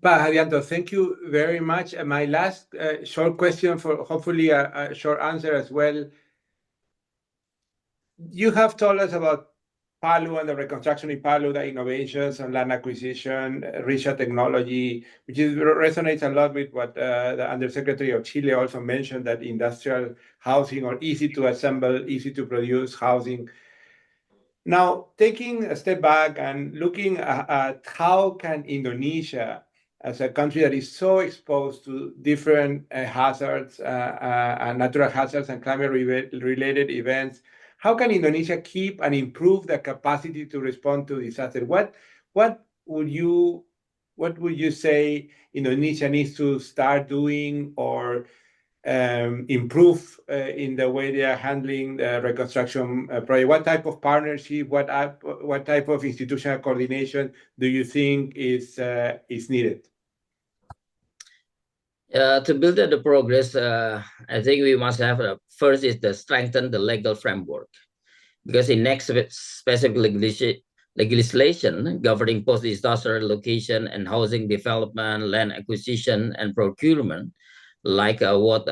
S3: Hadianto, thank you very much. My last short question, for hopefully a short answer as well. You have told us about Palu and the reconstruction in Palu, the innovations and land acquisition, research technology, which resonates a lot with what the Undersecretary of Chile also mentioned, that industrial housing or easy to assemble, easy to produce housing. Now, taking a step back and looking at how can Indonesia, as a country that is so exposed to different hazards, natural hazards and climate-related events, how can Indonesia keep and improve the capacity to respond to disaster? What would you say Indonesia needs to start doing or improve in the way they are handling the reconstruction project? What type of partnership, what type of institutional coordination do you think is needed?
S7: To build the progress, I think we must have first is to strengthen the legal framework, because in next specific legislation governing post-disaster location and housing development, land acquisition and procurement, like what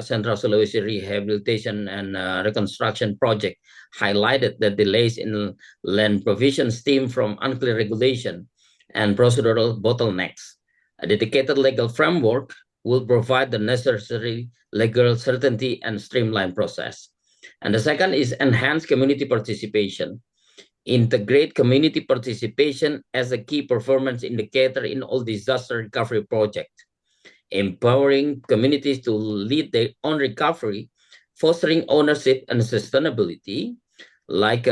S7: Central Sulawesi Rehabilitation and Reconstruction Project highlighted, that delays in land provision stem from unclear regulation and procedural bottlenecks. A dedicated legal framework will provide the necessary legal certainty and streamlined process. And the second is enhance community participation. Integrate community participation as a key performance indicator in all disaster recovery projects. Empowering communities to lead their own recovery, fostering ownership and sustainability, like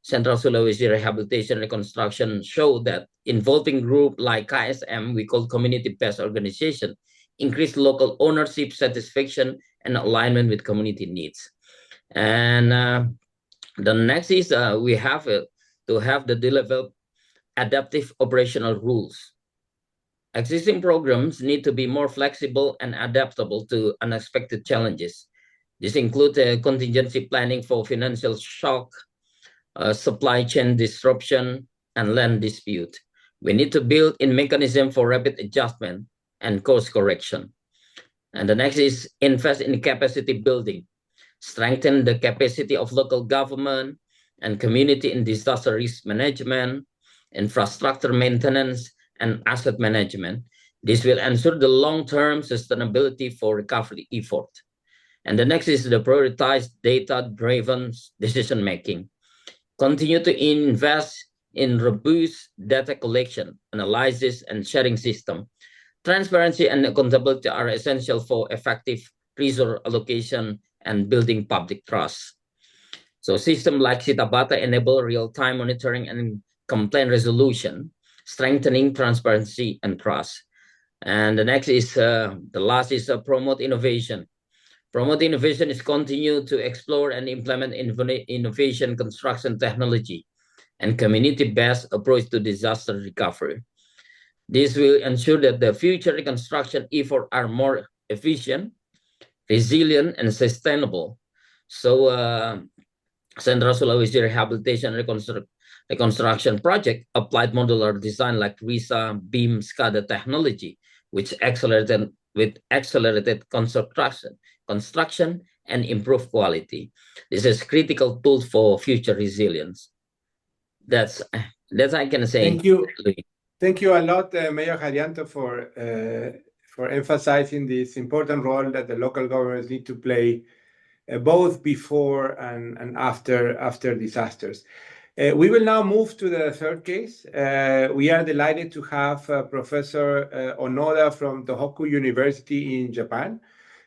S7: Central Sulawesi Rehabilitation Reconstruction show that involving group like KSM, we call community-based organization, increase local ownership, satisfaction, and alignment with community needs. And the next is we have to have the develop adaptive operational rules. Existing programs need to be more flexible and adaptable to unexpected challenges. This includes contingency planning for financial shock, supply chain disruption, and land dispute. We need to build in mechanism for rapid adjustment and course correction. And the next is invest in capacity building, strengthen the capacity of local government and community in disaster risk management, infrastructure maintenance, and asset management. This will ensure the long-term sustainability for recovery effort. And the next is the prioritized data-driven decision-making. Continue to invest in robust data collection, analysis, and sharing system. Transparency and accountability are essential for effective resource allocation and building public trust. So systems like Citabata enable real-time monitoring and complaint resolution, strengthening transparency and trust. And the next is, the last is promote innovation. Promote innovation is continue to explore and implement innovation construction technology and community-based approach to disaster recovery. This will ensure that the future reconstruction efforts are more efficient, resilient, and sustainable. So, Central Sulawesi Rehabilitation Reconstruction Project applied modular design like RISA, beam, SCADA technology, which accelerated construction and improved quality. This is critical tool for future resilience. That's I can say.
S3: Thank you. Thank you a lot, Mayor Hadianto, for emphasizing this important role that the local governments need to play both before and after disasters. We will now move to the third case. We are delighted to have Professor Onoda from Tohoku University in Japan.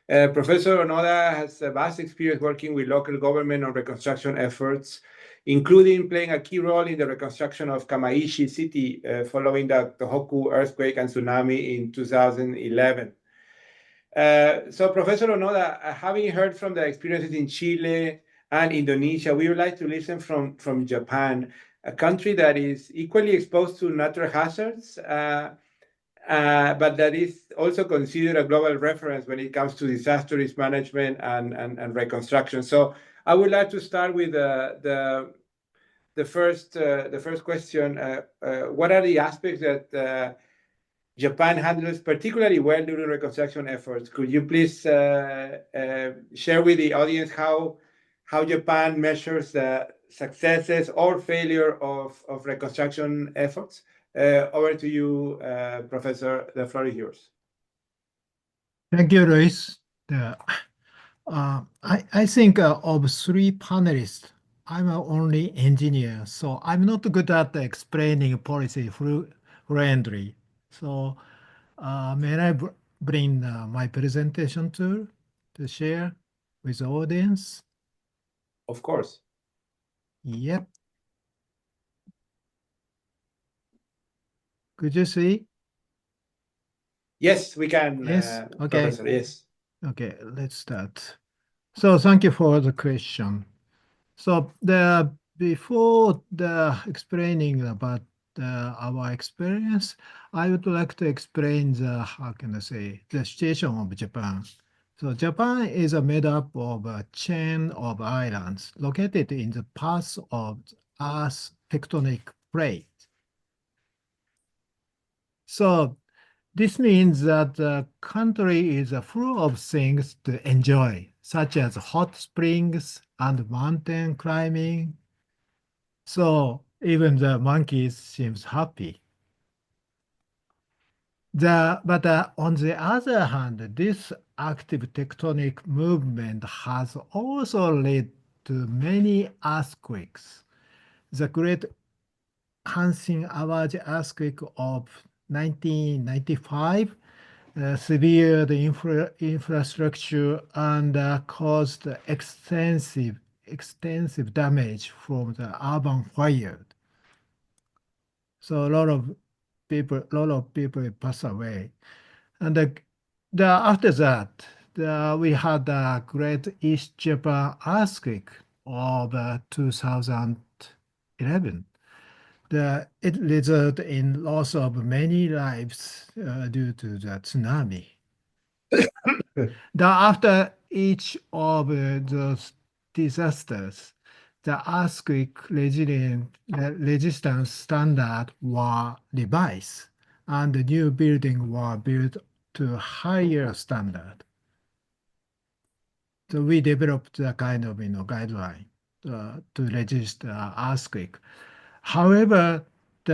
S3: Professor Onoda has a vast experience working with local government on reconstruction efforts, including playing a key role in the reconstruction of Kamaishi City following the Tohoku earthquake and tsunami in 2011. So Professor Onoda, having heard from the experiences in Chile and Indonesia, we would like to listen from Japan, a country that is equally exposed to natural hazards, but that is also considered a global reference when it comes to disaster risk management and reconstruction. So I would like to start with the first question. What are the aspects that Japan handles particularly well during reconstruction efforts? Could you please share with the audience how Japan measures the successes or failure of reconstruction efforts? Over to you, Professor. The floor is yours.
S8: Thank you, Luis. I think of three panelists, I'm only engineer, so I'm not good at explaining policy friendly. So may I bring my presentation tool to share with the audience?
S3: Of course.
S8: Yep. Could you see?
S3: Yes, we can.
S8: Yes. Okay.
S3: Professor, yes.
S8: Okay, let's start. So thank you for the question. So before explaining about our experience, I would like to explain the situation of Japan. So Japan is made up of a chain of islands located in the path of Earth's tectonic plate. So this means that the country is full of things to enjoy, such as hot springs and mountain climbing. So even the monkeys seems happy. But on the other hand, this active tectonic movement has also led to many earthquakes. The Great Hanshin Awaji earthquake of 1995 severed the infrastructure and caused extensive damage from the urban fire. So a lot of people pass away, and after that, we had a great East Japan earthquake of 2011. It resulted in loss of many lives due to the tsunami. After each of those disasters, the earthquake resistance standard were revised, and the new buildings were built to higher standard. So we developed a kind of guideline to resist earthquake. However,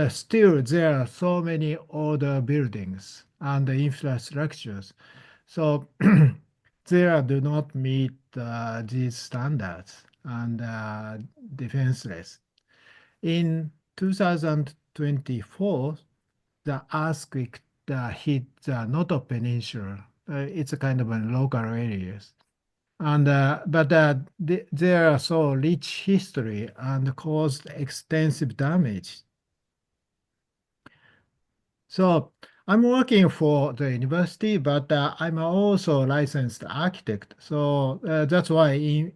S8: still there are so many older buildings and infrastructures, so they do not meet these standards and defenseless. In 2024, the earthquake hit the Noto Peninsula. It's a kind of a local areas. And but there are so rich history and caused extensive damage. So I'm working for the university, but I'm also a licensed architect. So that's why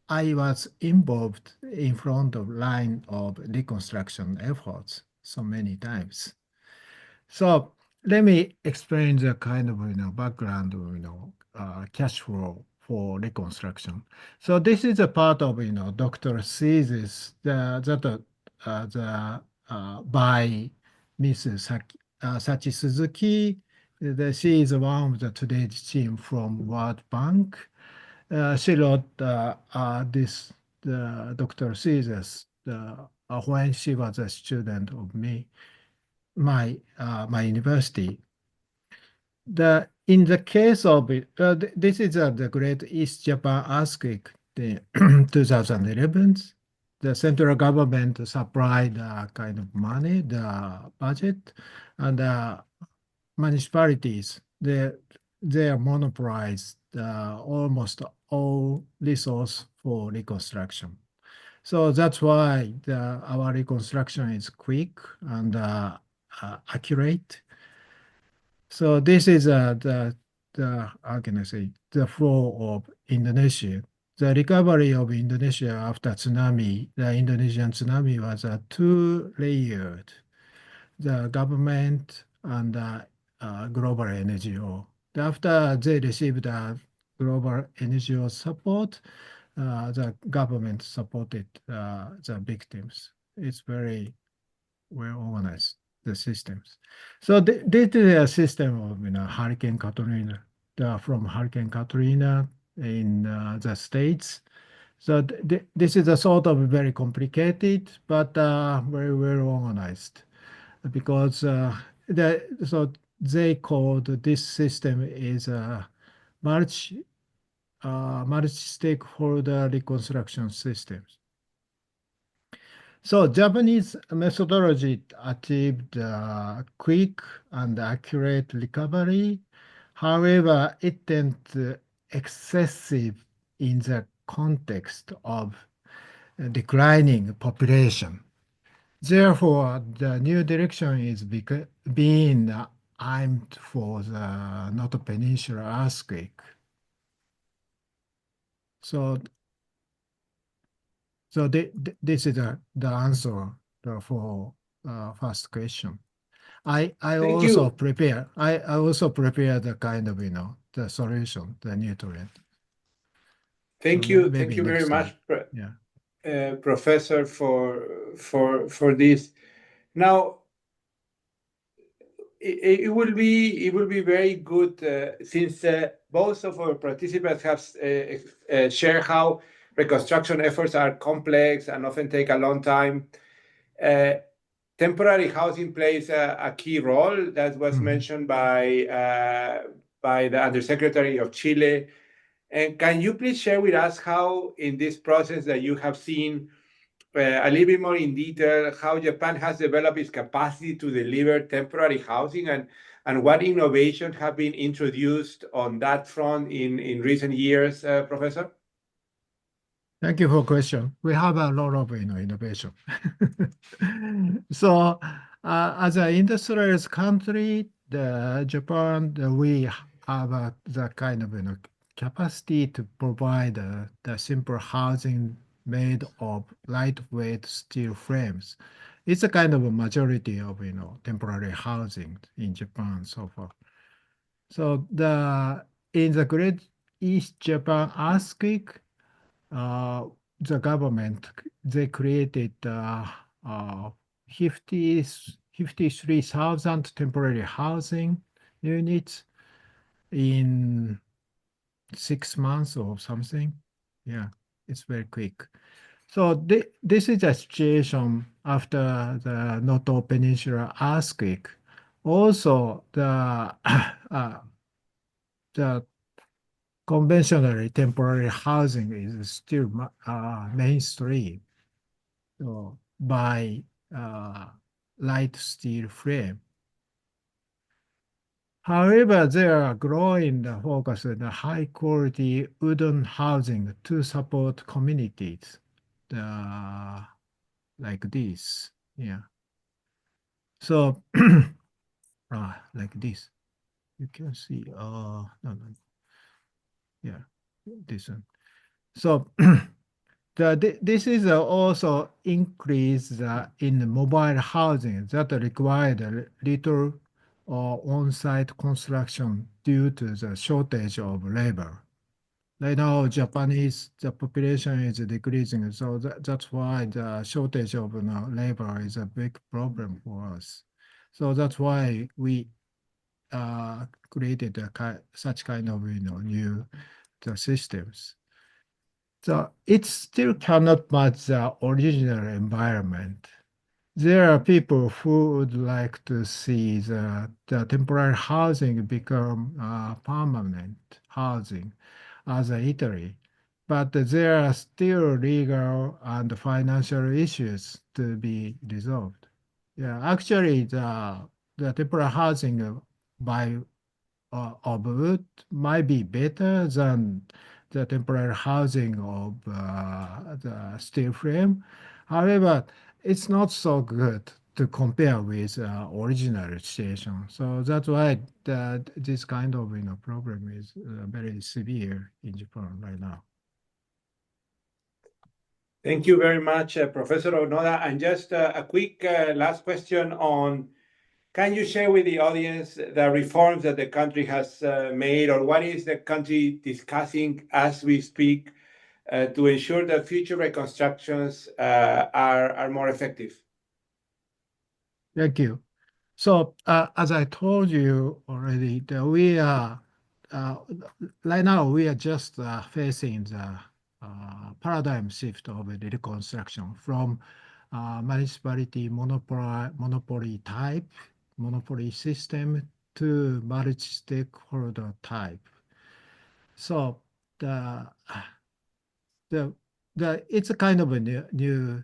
S8: I was involved in front of line of reconstruction efforts so many times. So let me explain the kind of background cash flow for reconstruction. So this is a part of doctoral thesis by Mrs. Sachi Suzuki. She is one of the today's team from World Bank. She wrote this doctoral thesis when she was a student of my university. In the case of this is the Great East Japan earthquake, the 2011. The central government supplied kind of money, the budget, and municipalities they monopolized almost all resource for reconstruction. So that's why our reconstruction is quick and accurate. So this is how can I say, the flow of Indonesia. The recovery of Indonesia after tsunami, the Indonesian tsunami was two-layered. The government and global NGO. After they received global NGO support, the government supported the victims. It's very well organized, the systems. So this is a system of Hurricane Katrina, from Hurricane Katrina in the States. So this is a sort of very complicated, but very well organized, because so they called this system is a multi-stakeholder reconstruction systems. So Japanese methodology achieved quick and accurate recovery. However, it tended excessive in the context of declining population. Therefore, the new direction is being aimed for the Noto Peninsula earthquake. So this is the answer for first question. I also prepare the kind of the solution, the nutrient.
S3: Thank you very much, Professor, for this. Now, it will be very good since both of our participants have shared how reconstruction efforts are complex and often take a long time. Temporary housing plays a key role. That was mentioned by the Undersecretary of Chile. And can you please share with us how, in this process that you have seen a little bit more in detail, how Japan has developed its capacity to deliver temporary housing, and what innovations have been introduced on that front in recent years, Professor?
S8: Thank you for the question. We have a lot of innovation. So, as an industrialized country, Japan, we have the kind of capacity to provide the simple housing made of lightweight steel frames. It's a kind of a majority of temporary housing in Japan so far. So in the Great East Japan earthquake, the government they created 53,000 temporary housing units in 6 months or something. Yeah, it's very quick. So this is a situation after the Noto Peninsula earthquake. Also, the conventionally temporary housing is still mainstream by light steel frame. However, they are growing the focus on the high quality wooden housing to support communities like this. Yeah. So like this. You can see, no, yeah, this one. So this is also increase in mobile housing that required a little on-site construction due to the shortage of labor. Right now, the population is decreasing, so that's why the shortage of labor is a big problem for us. So that's why we created such kind of new systems. So it still cannot match the original environment. There are people who would like to see the temporary housing become permanent housing as Italy, but there are still legal and financial issues to be resolved. Yeah, actually, the temporary housing by of wood might be better than the temporary housing of the steel frame. However, it's not so good to compare with original situation. So that's why this kind of problem is very severe in Japan right now.
S3: Thank you very much, Professor Onoda. And just a quick last question on, can you share with the audience the reforms that the country has made, or what is the country discussing as we speak to ensure that future reconstructions are more effective?
S8: Thank you. So as I told you already, we are right now we are just facing the paradigm shift of the reconstruction from municipality monopoly type, monopoly system to multi-stakeholder type. So it's a kind of a new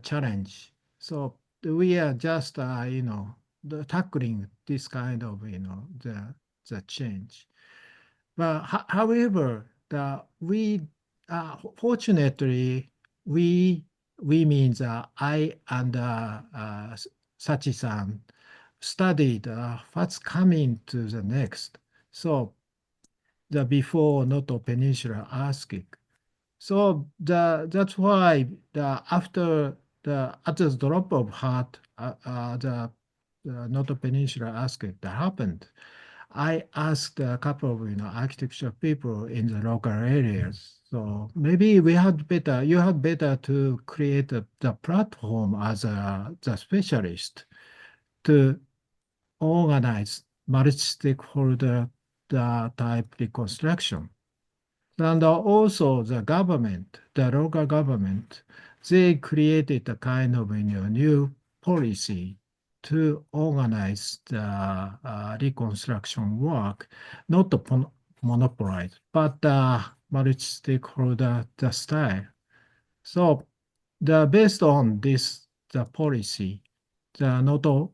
S8: challenge. So we are just tackling this kind of the change. But however, we fortunately we means I and Sachi-san studied what's coming to the next. So the before Noto Peninsula earthquake. So that's why after at the drop of hat, the Noto Peninsula earthquake that happened, I asked a couple of architecture people in the local areas. So maybe you had better to create the platform as the specialist to organize multi-stakeholder type reconstruction. And also the government, the local government, they created a kind of new policy to organize the reconstruction work, not to monopolize, but multi-stakeholder style. So based on this policy, the Noto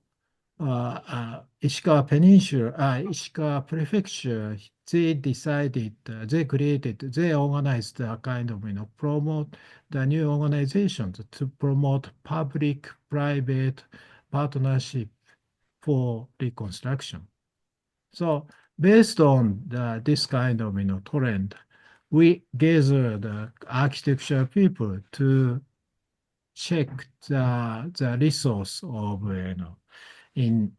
S8: Ishikawa Peninsula, Ishikawa Prefecture, they decided, they organized a kind of, promote the new organizations to promote public-private partnership for reconstruction. So based on this kind of, trend, we gathered architecture people to check the resource of, in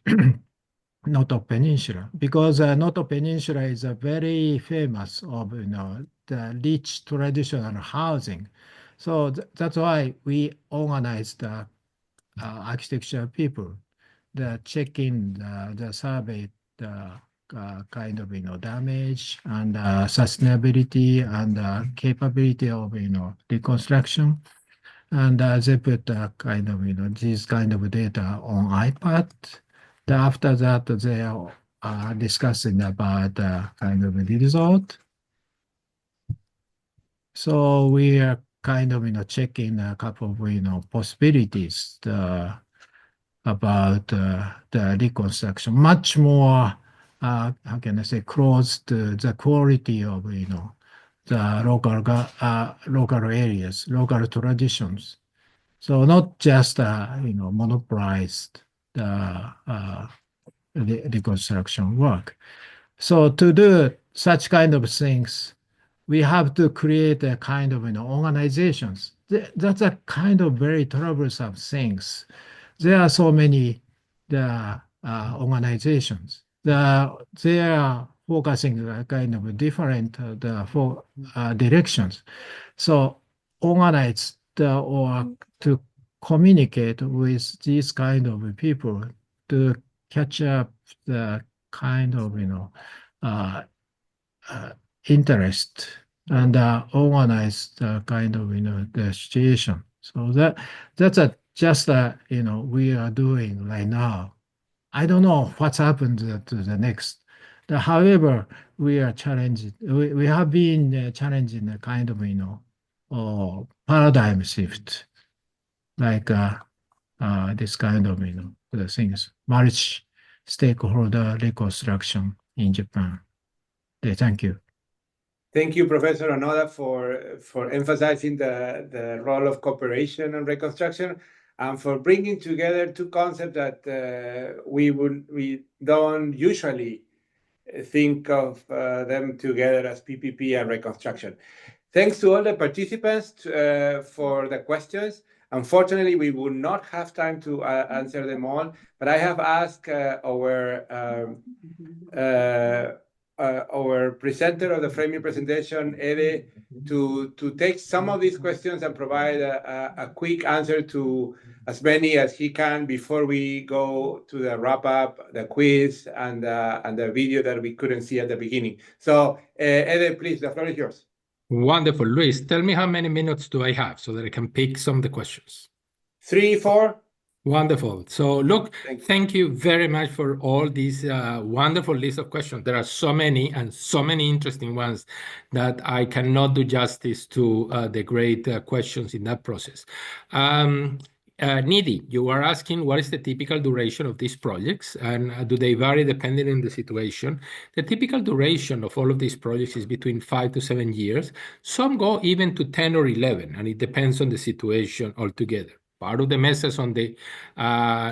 S8: Noto Peninsula, because Noto Peninsula is a very famous of the rich traditional housing. So that's why we organized the architecture people, the checking the survey, the kind of damage and sustainability and capability of reconstruction. And they put kind of this kind of data on iPad. After that, they are discussing about kind of the result. So we are kind of checking a couple of possibilities about the reconstruction, much more how can I say, close to the quality of the local areas, local traditions. So not just monopolized reconstruction work. So to do such kind of things, we have to create a kind of organizations. That's a kind of very troublesome things. There are so many organizations. They are focusing kind of different directions. So organize or to communicate with these kind of people to catch up the kind of interest and organize the kind of the situation. So that's just we are doing right now. I don't know what's happened to the next. However, we are challenged. We have been challenging a kind of paradigm shift, like this kind of the things, marriage stakeholder reconstruction in Japan. Thank you.
S3: Thank you, Professor Onoda, for emphasizing the role of cooperation and reconstruction, and for bringing together two concepts that we don't usually think of them together as PPP and reconstruction. Thanks to all the participants for the questions. Unfortunately, we will not have time to answer them all, but I have asked our presenter of the framing presentation, Ede, to take some of these questions and provide a quick answer to as many as he can before we go to the wrap-up, the quiz, and the video that we couldn't see at the beginning. So, Ede, please, the floor is yours.
S4: Wonderful. Luis, tell me how many minutes do I have so that I can pick some of the questions?
S3: 3, 4.
S4: Wonderful. So look, thank you very much for all these wonderful list of questions. There are so many and so many interesting ones that I cannot do justice to the great questions in that process. Nidhi, you are asking what is the typical duration of these projects and do they vary depending on the situation? The typical duration of all of these projects is between 5 to 7 years. Some go even to 10 or 11, and it depends on the situation altogether. Part of the message on the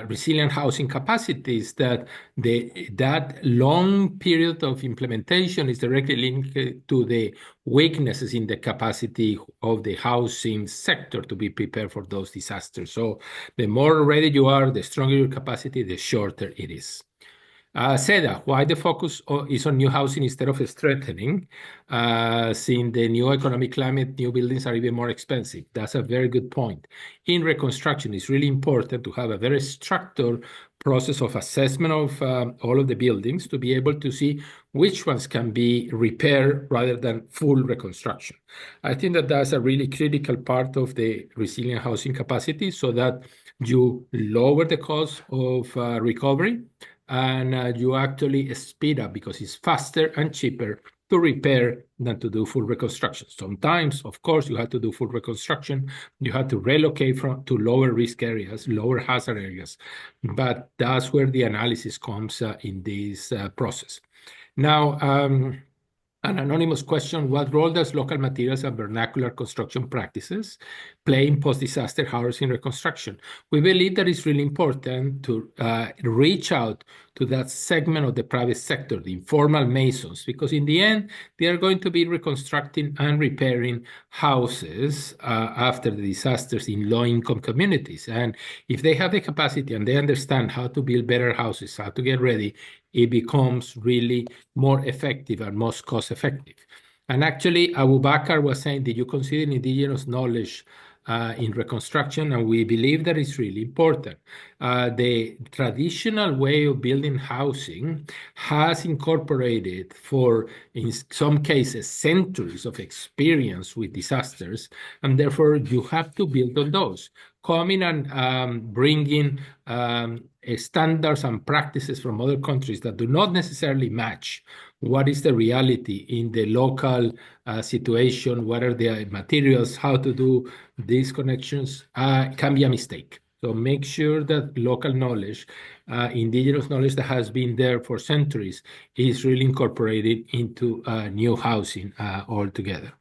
S4: resilient housing capacity is that that long period of implementation is directly linked to the weaknesses in the capacity of the housing sector to be prepared for those disasters. So the more ready you are, the stronger your capacity, the shorter it is. Seda, why the focus is on new housing instead of strengthening? Seeing the new economic climate, new buildings are even more expensive. That's a very good point. In reconstruction, it's really important to have a very structured process of assessment of all of the buildings to be able to see which ones can be repaired rather than full reconstruction. I think that that's a really critical part of the resilient housing capacity so that you lower the cost of recovery and you actually speed up because it's faster and cheaper to repair than to do full reconstruction. Sometimes, of course, you have to do full reconstruction. You have to relocate to lower risk areas, lower hazard areas. But that's where the analysis comes in this process. Now, an anonymous question, what role does local materials and vernacular construction practices play in post-disaster housing reconstruction? We believe that it's really important to reach out to that segment of the private sector, the informal masons, because in the end, they are going to be reconstructing and repairing houses after the disasters in low-income communities. And if they have the capacity and they understand how to build better houses, how to get ready, it becomes really more effective and most cost-effective. And actually, Abu Bakr was saying, did you consider indigenous knowledge in reconstruction? And we believe that it's really important. The traditional way of building housing has incorporated for, in some cases, centuries of experience with disasters, and therefore you have to build on those. Coming and bringing standards and practices from other countries that do not necessarily match what is the reality in the local situation, what are the materials, how to do these connections, can be a mistake. So make sure that local knowledge, indigenous knowledge that has been there for centuries is really incorporated into new housing altogether.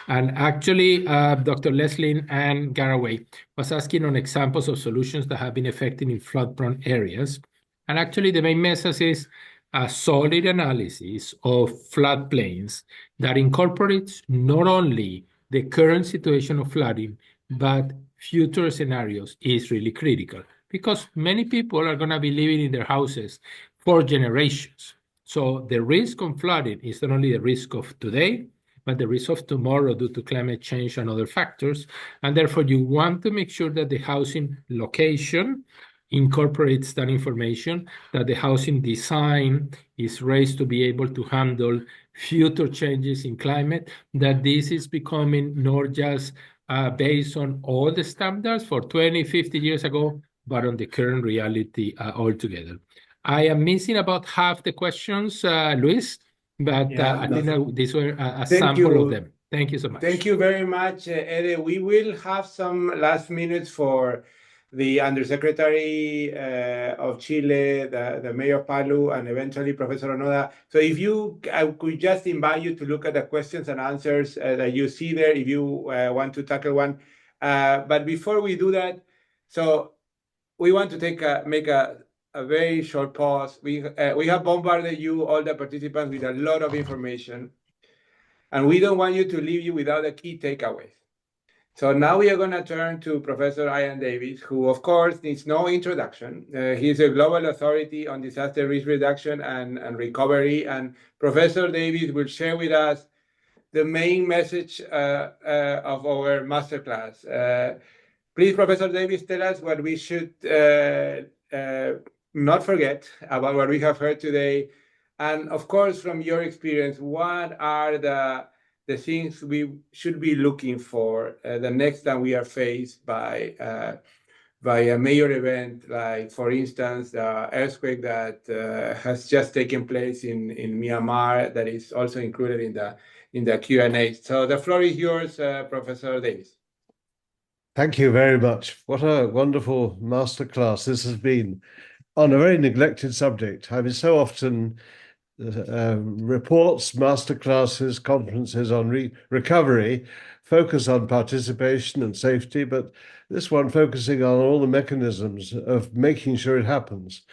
S4: And actually, Dr. Leslie and Garaway was asking on examples of solutions that have been effective in flood-prone areas. And actually, the main message is a solid analysis of floodplains that incorporates not only the current situation of flooding, but future scenarios is really critical because many people are going to be living in their houses for generations. So the risk of flooding is not only the risk of today, but the risk of tomorrow due to climate change and other factors. And therefore, you want to make sure that the housing location incorporates that information, that the housing design is raised to be able to handle future changes in climate, that this is becoming not just based on all the standards for 20, 50 years ago, but on the current reality altogether. I am missing about half the questions, Luis, but I think that these were a sample of them. Thank you so much.
S3: Thank you very much, Ede. We will have some last minutes for the Undersecretary of Chile, the Mayor of Palu, and eventually Professor Onoda. So if you, I could just invite you to look at the questions and answers that you see there if you want to tackle one. But before we do that, so we want to make a very short pause. We have bombarded you, all the participants, with a lot of information. And we don't want you to leave you without the key takeaways. So now we are going to turn to Professor Ian Davis, who, of course, needs no introduction. He's a global authority on disaster risk reduction and recovery. And Professor Davis will share with us the main message of our masterclass. Please, Professor Davis, tell us what we should not forget about what we have heard today. And of course, from your experience, what are the things we should be looking for the next time we are faced by a major event, like, for instance, the earthquake that has just taken place in Myanmar, that is also included in the Q&A. So the floor is yours, Professor Davis.
S9: Thank you very much. What a wonderful masterclass this has been on a very neglected subject. I mean, so often reports, masterclasses, conferences on recovery focus on participation and safety, but this one focusing on all the mechanisms of making sure it happens.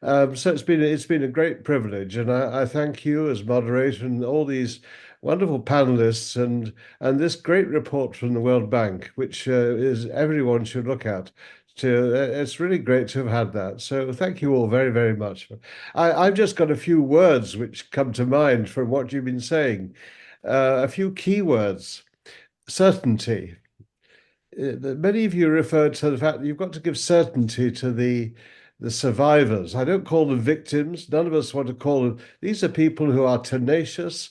S9: So it's been a great privilege, and I thank you as moderator and all these wonderful panelists and this great report from the World Bank, which is everyone should look at. It's really great to have had that. So thank you all very, very much. I've just got a few words which come to mind from what you've been saying. A few key words. Certainty. Many of you referred to the fact that you've got to give certainty to the survivors. I don't call them victims. None of us want to call them. These are people who are tenacious,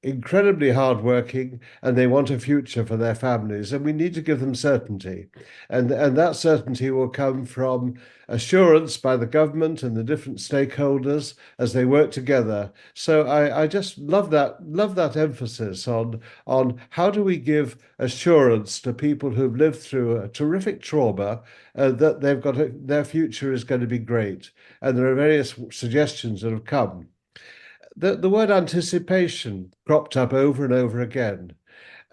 S9: incredibly hardworking, and they want a future for their families, and we need to give them certainty. And that certainty will come from assurance by the government and the different stakeholders as they work together. So I just love that emphasis on how do we give assurance to people who've lived through a terrific trauma that they've got their future is going to be great. And there are various suggestions that have come. The word anticipation cropped up over and over again.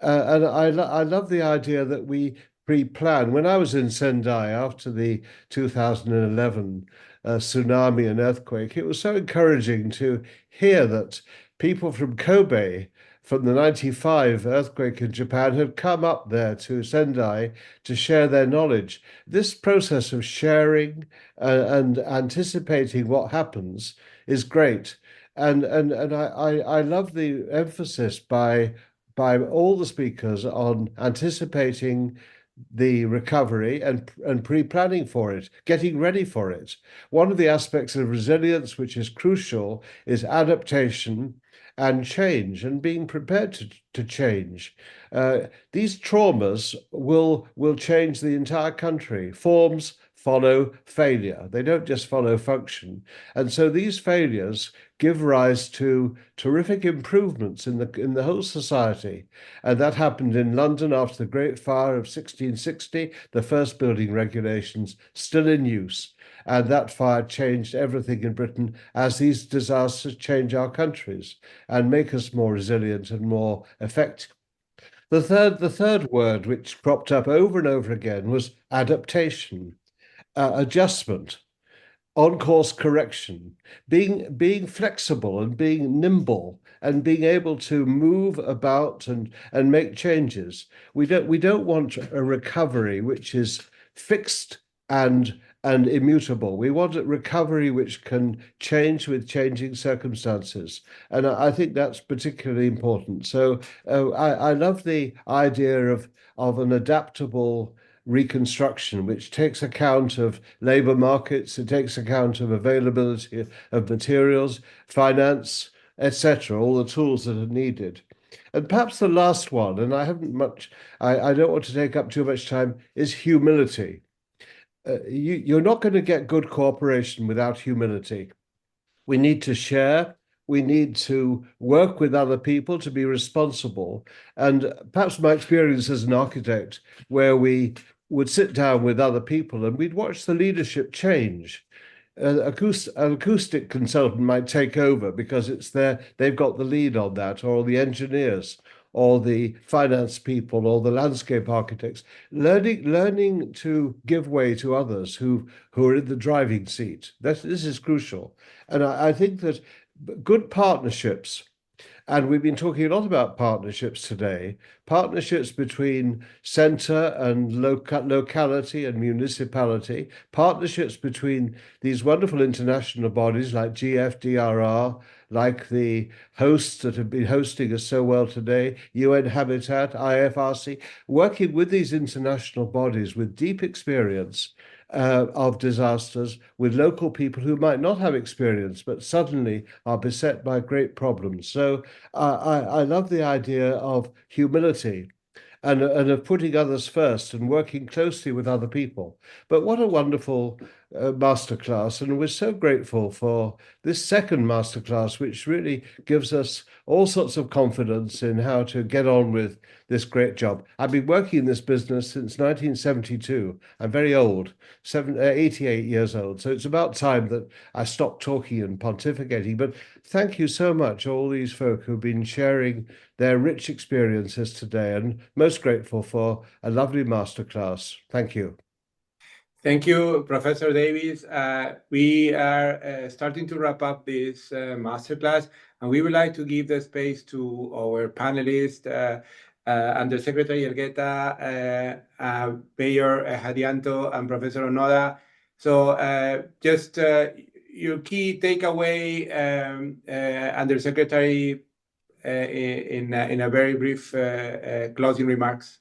S9: And I love the idea that we pre-plan. When I was in Sendai after the 2011 tsunami and earthquake, it was so encouraging to hear that people from Kobe, from the 95 earthquake in Japan, had come up there to Sendai to share their knowledge. This process of sharing and anticipating what happens is great. And I love the emphasis by all the speakers on anticipating the recovery and pre-planning for it, getting ready for it. One of the aspects of resilience which is crucial is adaptation and change, and being prepared to change. These traumas will change the entire country. Forms follow failure. They don't just follow function. And so these failures give rise to terrific improvements in the whole society. And that happened in London after the Great Fire of 1660, the first building regulations still in use. And that fire changed everything in Britain, as these disasters change our countries and make us more resilient and more effective. The third word which cropped up over and over again was adaptation, adjustment. on-course correction, being flexible and being nimble and being able to move about and make changes. We don't want a recovery which is fixed and immutable. We want a recovery which can change with changing circumstances, and I think that's particularly important. So I love the idea of an adaptable reconstruction, which takes account of labor markets, it takes account of availability of materials, finance, etc., all the tools that are needed. And perhaps the last one, and I don't want to take up too much time, is humility. You're not going to get good cooperation without humility. We need to share. We need to work with other people to be responsible. And perhaps my experience as an architect, where we would sit down with other people and we'd watch the leadership change. An acoustic consultant might take over because they've got the lead on that, or the engineers, or the finance people, or the landscape architects, learning to give way to others who are in the driving seat. This is crucial. And I think that good partnerships, and we've been talking a lot about partnerships today, partnerships between center and locality and municipality, partnerships between these wonderful international bodies like GFDRR, like the hosts that have been hosting us so well today, UN Habitat, IFRC, working with these international bodies with deep experience of disasters, with local people who might not have experience but suddenly are beset by great problems. So I love the idea of humility and of putting others first and working closely with other people. But what a wonderful masterclass, and we're so grateful for this second masterclass, which really gives us all sorts of confidence in how to get on with this great job. I've been working in this business since 1972. I'm very old, 88 years old, so it's about time that I stopped talking and pontificating. But thank you so much, all these folk who've been sharing their rich experiences today, and most grateful for a lovely masterclass. Thank you.
S3: Thank you, Professor Davis. We are starting to wrap up this masterclass, and we would like to give the space to our panelists, Undersecretary Elgueta, Mayor Hadianto, and Professor Onoda. So just your key takeaway, Undersecretary, in a very brief closing remarks.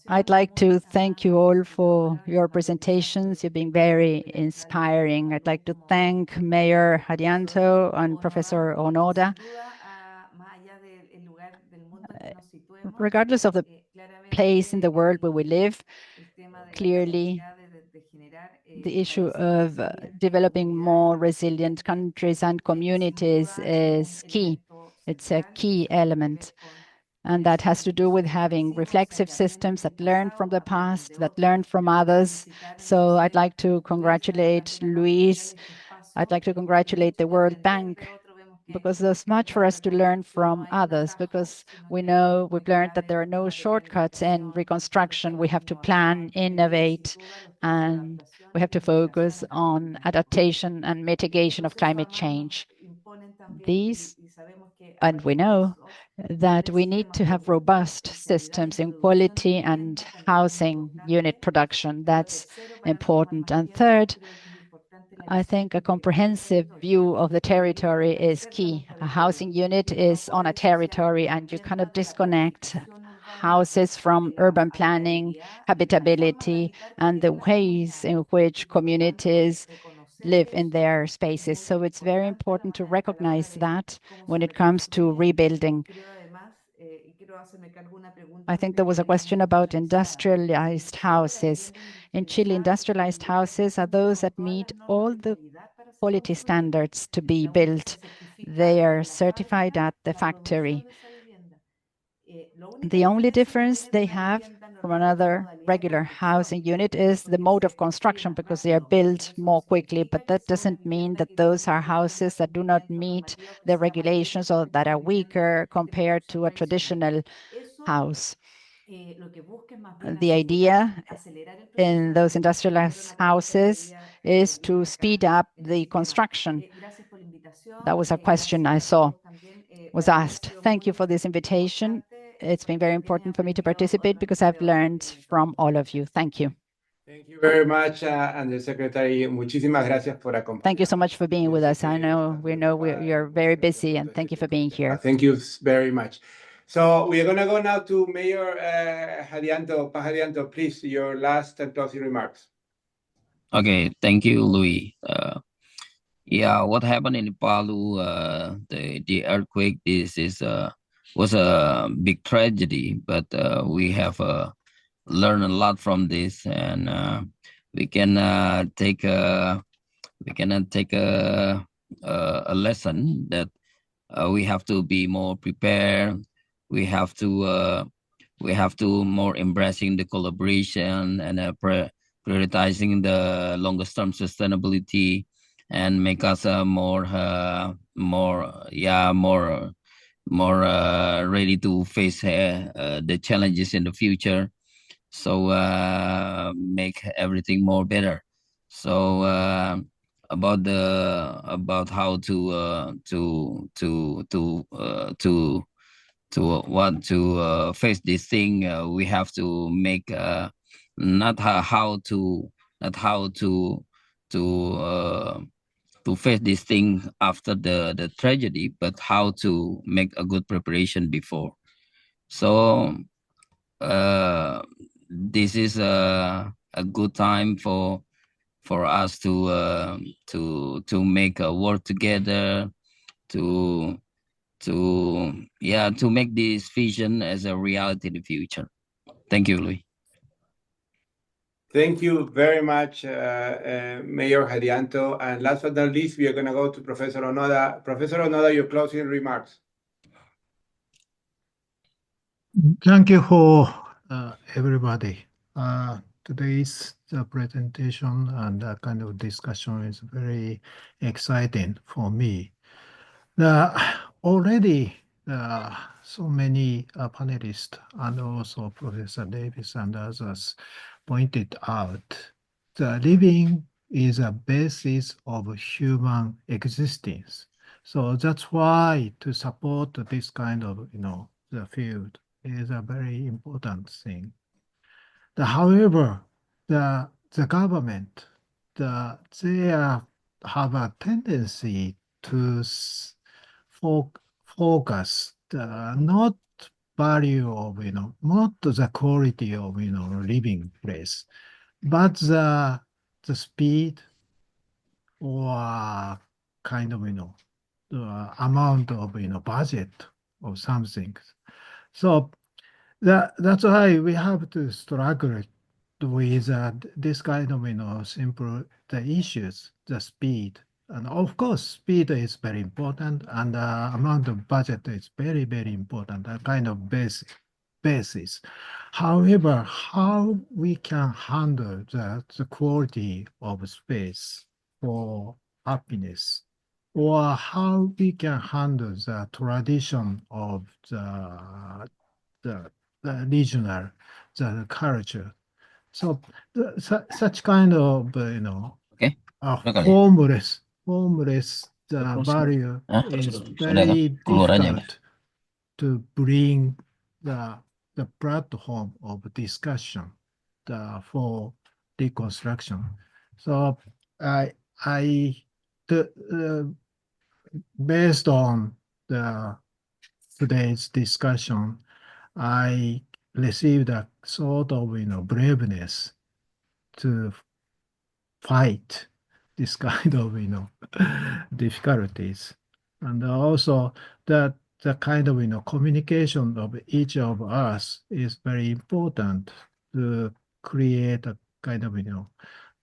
S6: I'd like to thank you all for your presentations. You've been very inspiring. I'd like to thank Mayor Hadianto and Professor Onoda. Regardless of the place in the world where we live, clearly the issue of developing more resilient countries and communities is key. It's a key element. And that has to do with having reflexive systems that learn from the past, that learn from others. So I'd like to congratulate Luis. I'd like to congratulate the World Bank, because there's much for us to learn from others, because we've learned that there are no shortcuts in reconstruction. We have to plan, innovate, and we have to focus on adaptation and mitigation of climate change. And we know that we need to have robust systems in quality and housing unit production. That's important. And third, I think a comprehensive view of the territory is key. A housing unit is on a territory, and you cannot disconnect houses from urban planning, habitability, and the ways in which communities live in their spaces. So it's very important to recognize that when it comes to rebuilding. I think there was a question about industrialized houses. In Chile, industrialized houses are those that meet all the quality standards to be built. They are certified at the factory. The only difference they have from another regular housing unit is the mode of construction, because they are built more quickly. But that doesn't mean that those are houses that do not meet the regulations or that are weaker compared to a traditional house. The idea in those industrialized houses is to speed up the construction. That was a question I saw was asked. Thank you for this invitation. It's been very important for me to participate because I've learned from all of you. Thank you.
S3: Thank you very much, Undersecretary. Muchísimas gracias por acompañarnos.
S6: Thank you so much for being with us. I know you're very busy, and thank you for being here.
S3: Thank you very much. So we're going to go now to Mayor Hadianto. Hadianto, please, your last and closing remarks.
S7: Okay, thank you, Louis. Yeah, what happened in Palu, the earthquake, was a big tragedy, but we have learned a lot from this, and we can take a lesson that we have to be more prepared. We have to more embracing the collaboration and prioritizing the longest term sustainability, and make us more ready to face the challenges in the future. So make everything more better. So about how to face this thing, we have to make not how to face this thing after the tragedy, but how to make a good preparation before. So this is a good time for us to make a work together to make this vision as a reality in the future. Thank you, Louis.
S3: Thank you very much, Mayor Hadianto. And last but not least, we are going to go to Professor Onoda. Professor Onoda, your closing remarks.
S8: Thank you for everybody. Today's presentation and kind of discussion is very exciting for me. Already so many panelists and also Professor Davis and others pointed out the living is a basis of human existence. So that's why to support this kind of, the field is a very important thing. However, the government, they have a tendency to focus not value of, not the quality of, living place, but the speed or kind of, the amount of, budget of something. So that's why we have to struggle with this kind of, simple the issues, the speed. And of course, speed is very important, and the amount of budget is very, very important, a kind of basis. However, how we can handle the quality of space for happiness, or how we can handle the tradition of the regional, the culture. So such kind of, homeless value is very difficult to bring the platform of discussion for reconstruction. So based on today's discussion, I received a sort of braveness to fight this kind of difficulties, and also that the kind of communication of each of us is very important to create a kind of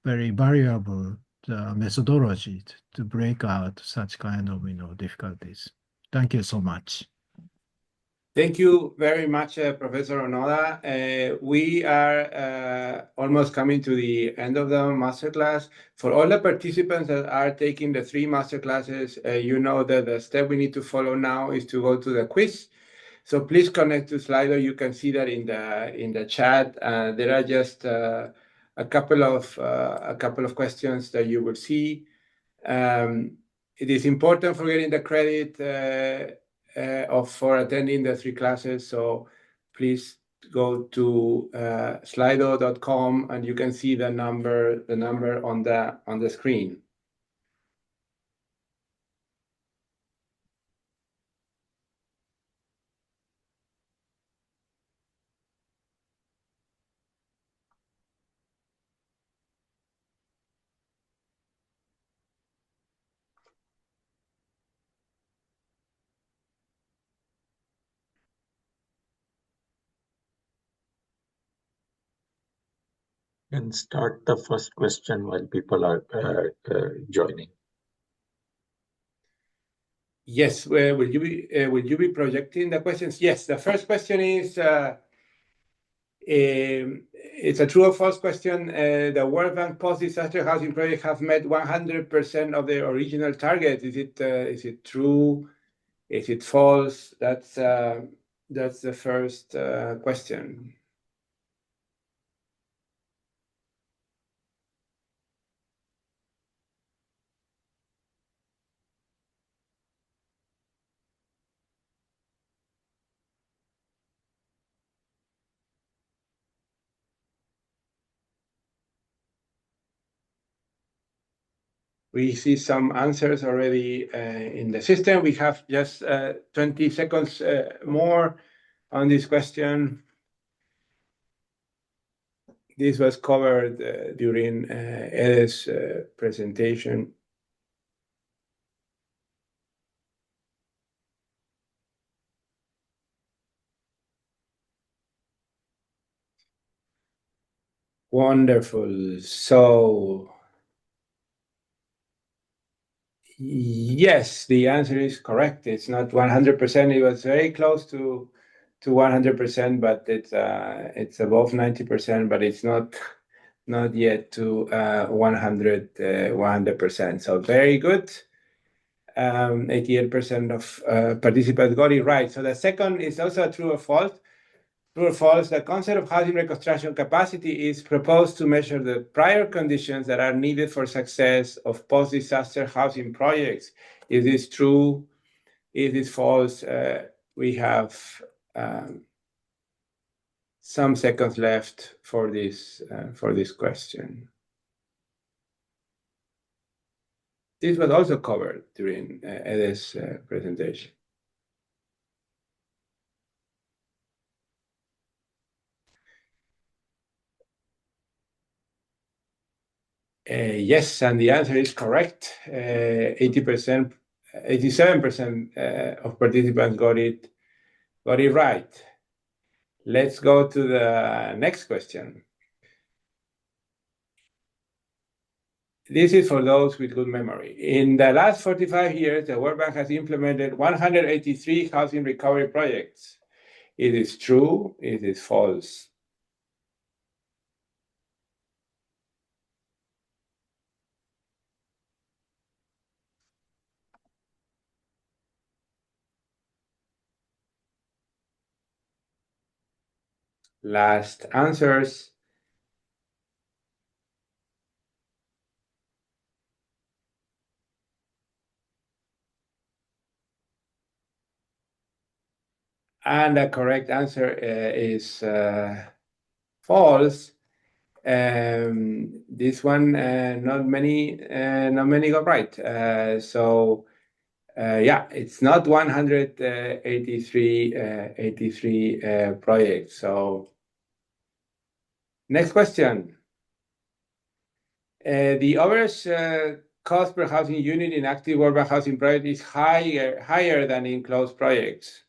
S8: very valuable methodology to break out such kind of difficulties. Thank you so much.
S3: Thank you very much, Professor Onoda. We are almost coming to the end of the masterclass. For all the participants that are taking the 3 masterclasses, you know that the step we need to follow now is to go to the quiz. So please connect to Slido. You can see that in the chat. There are just a couple of questions that you will see. It is important for getting the credit for attending the 3 classes. So please go to slido.com and you can see the number on the screen.
S10: And start the first question while people are joining.
S3: Yes, will you be projecting the questions? Yes, the first question is it's a true or false question. The World Bank post-disaster housing project have met 100% of their original target. Is it true? Is it false? That's the first question. We see some answers already in the system. We have just 20 seconds more on this question. This was covered during Ede's presentation. Wonderful. So yes, the answer is correct. It's not 100%. It was very close to 100%, but it's above 90%, but it's not yet to 100%. So very good. 88% of participants got it right. So the second is also a true or false. True or false, the concept of housing reconstruction capacity is proposed to measure the prior conditions that are needed for success of post-disaster housing projects. Is this true? Is this false? We have some seconds left for this question. This was also covered during Ede's presentation. Yes, and the answer is correct. 87% of participants got it right. Let's go to the next question. This is for those with good memory. In the last 45 years, the World Bank has implemented 183 housing recovery projects. It is true, it is false. Last answers. And the correct answer is false. This one, not many got right. So yeah, it's not 183 projects. So next question. The average cost per housing unit in active urban housing project is higher than in closed projects.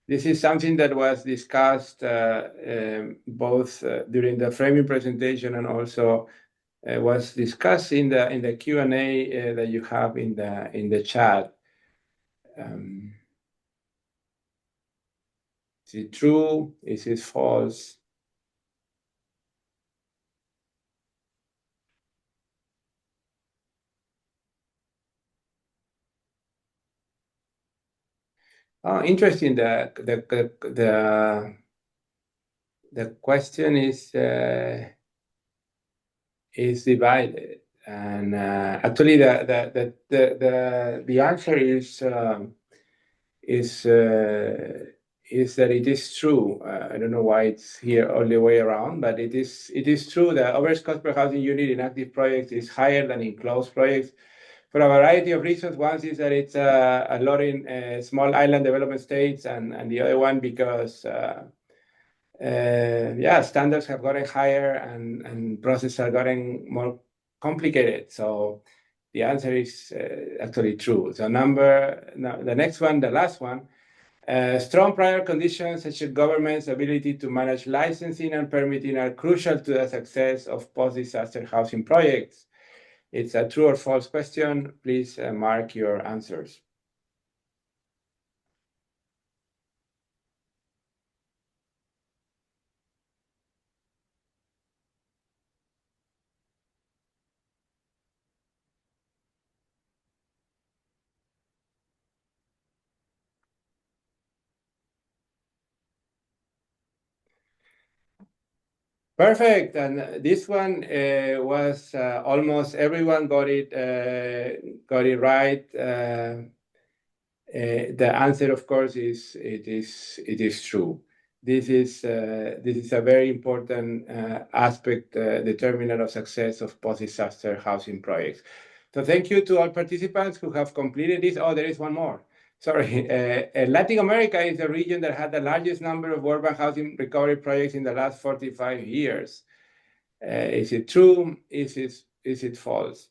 S3: This is something that was discussed both during the framing presentation and also was discussed in the Q&A that you have in the chat. Is it true? Is it false? Oh, interesting. The question is divided, and actually the answer is that it is true. I don't know why it's here all the way around, but it is true that average cost per housing unit in active projects is higher than in closed projects for a variety of reasons. One is that it's a lot in small island development states, and the other one because standards have gotten higher and processes are getting more complicated. So the answer is actually true. So the next one, the last one, strong prior conditions such as government's ability to manage licensing and permitting are crucial to the success of post-disaster housing projects. It's a true or false question. Please mark your answers. Perfect. And this one was almost everyone got it right. The answer, of course, is it is true. This is a very important aspect, determinant of success of post-disaster housing projects. So thank you to all participants who have completed this. Oh, there is one more. Sorry. Latin America is the region that had the largest number of urban housing recovery projects in the last 45 years. Is it true? Is it false?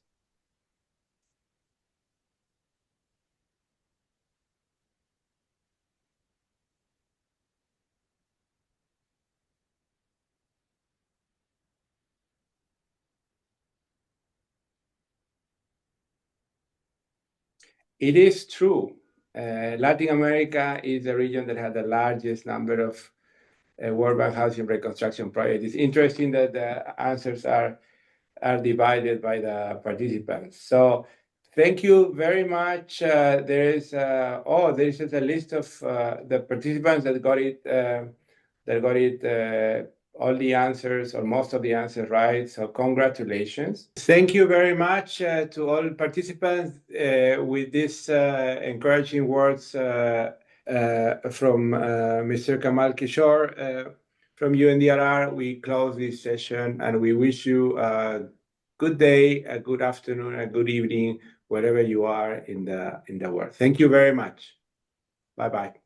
S3: It is true. Latin America is the region that had the largest number of urban housing reconstruction projects. It's interesting that the answers are divided by the participants. So thank you very much. There is a list of the participants that got it all the answers or most of the answers right. So congratulations. Thank you very much to all participants with these encouraging words from Mr. Kamal Kishore from UNDRR. We close this session and we wish you a good day, a good afternoon, a good evening, wherever you are in the world. Thank you very much. Bye-bye.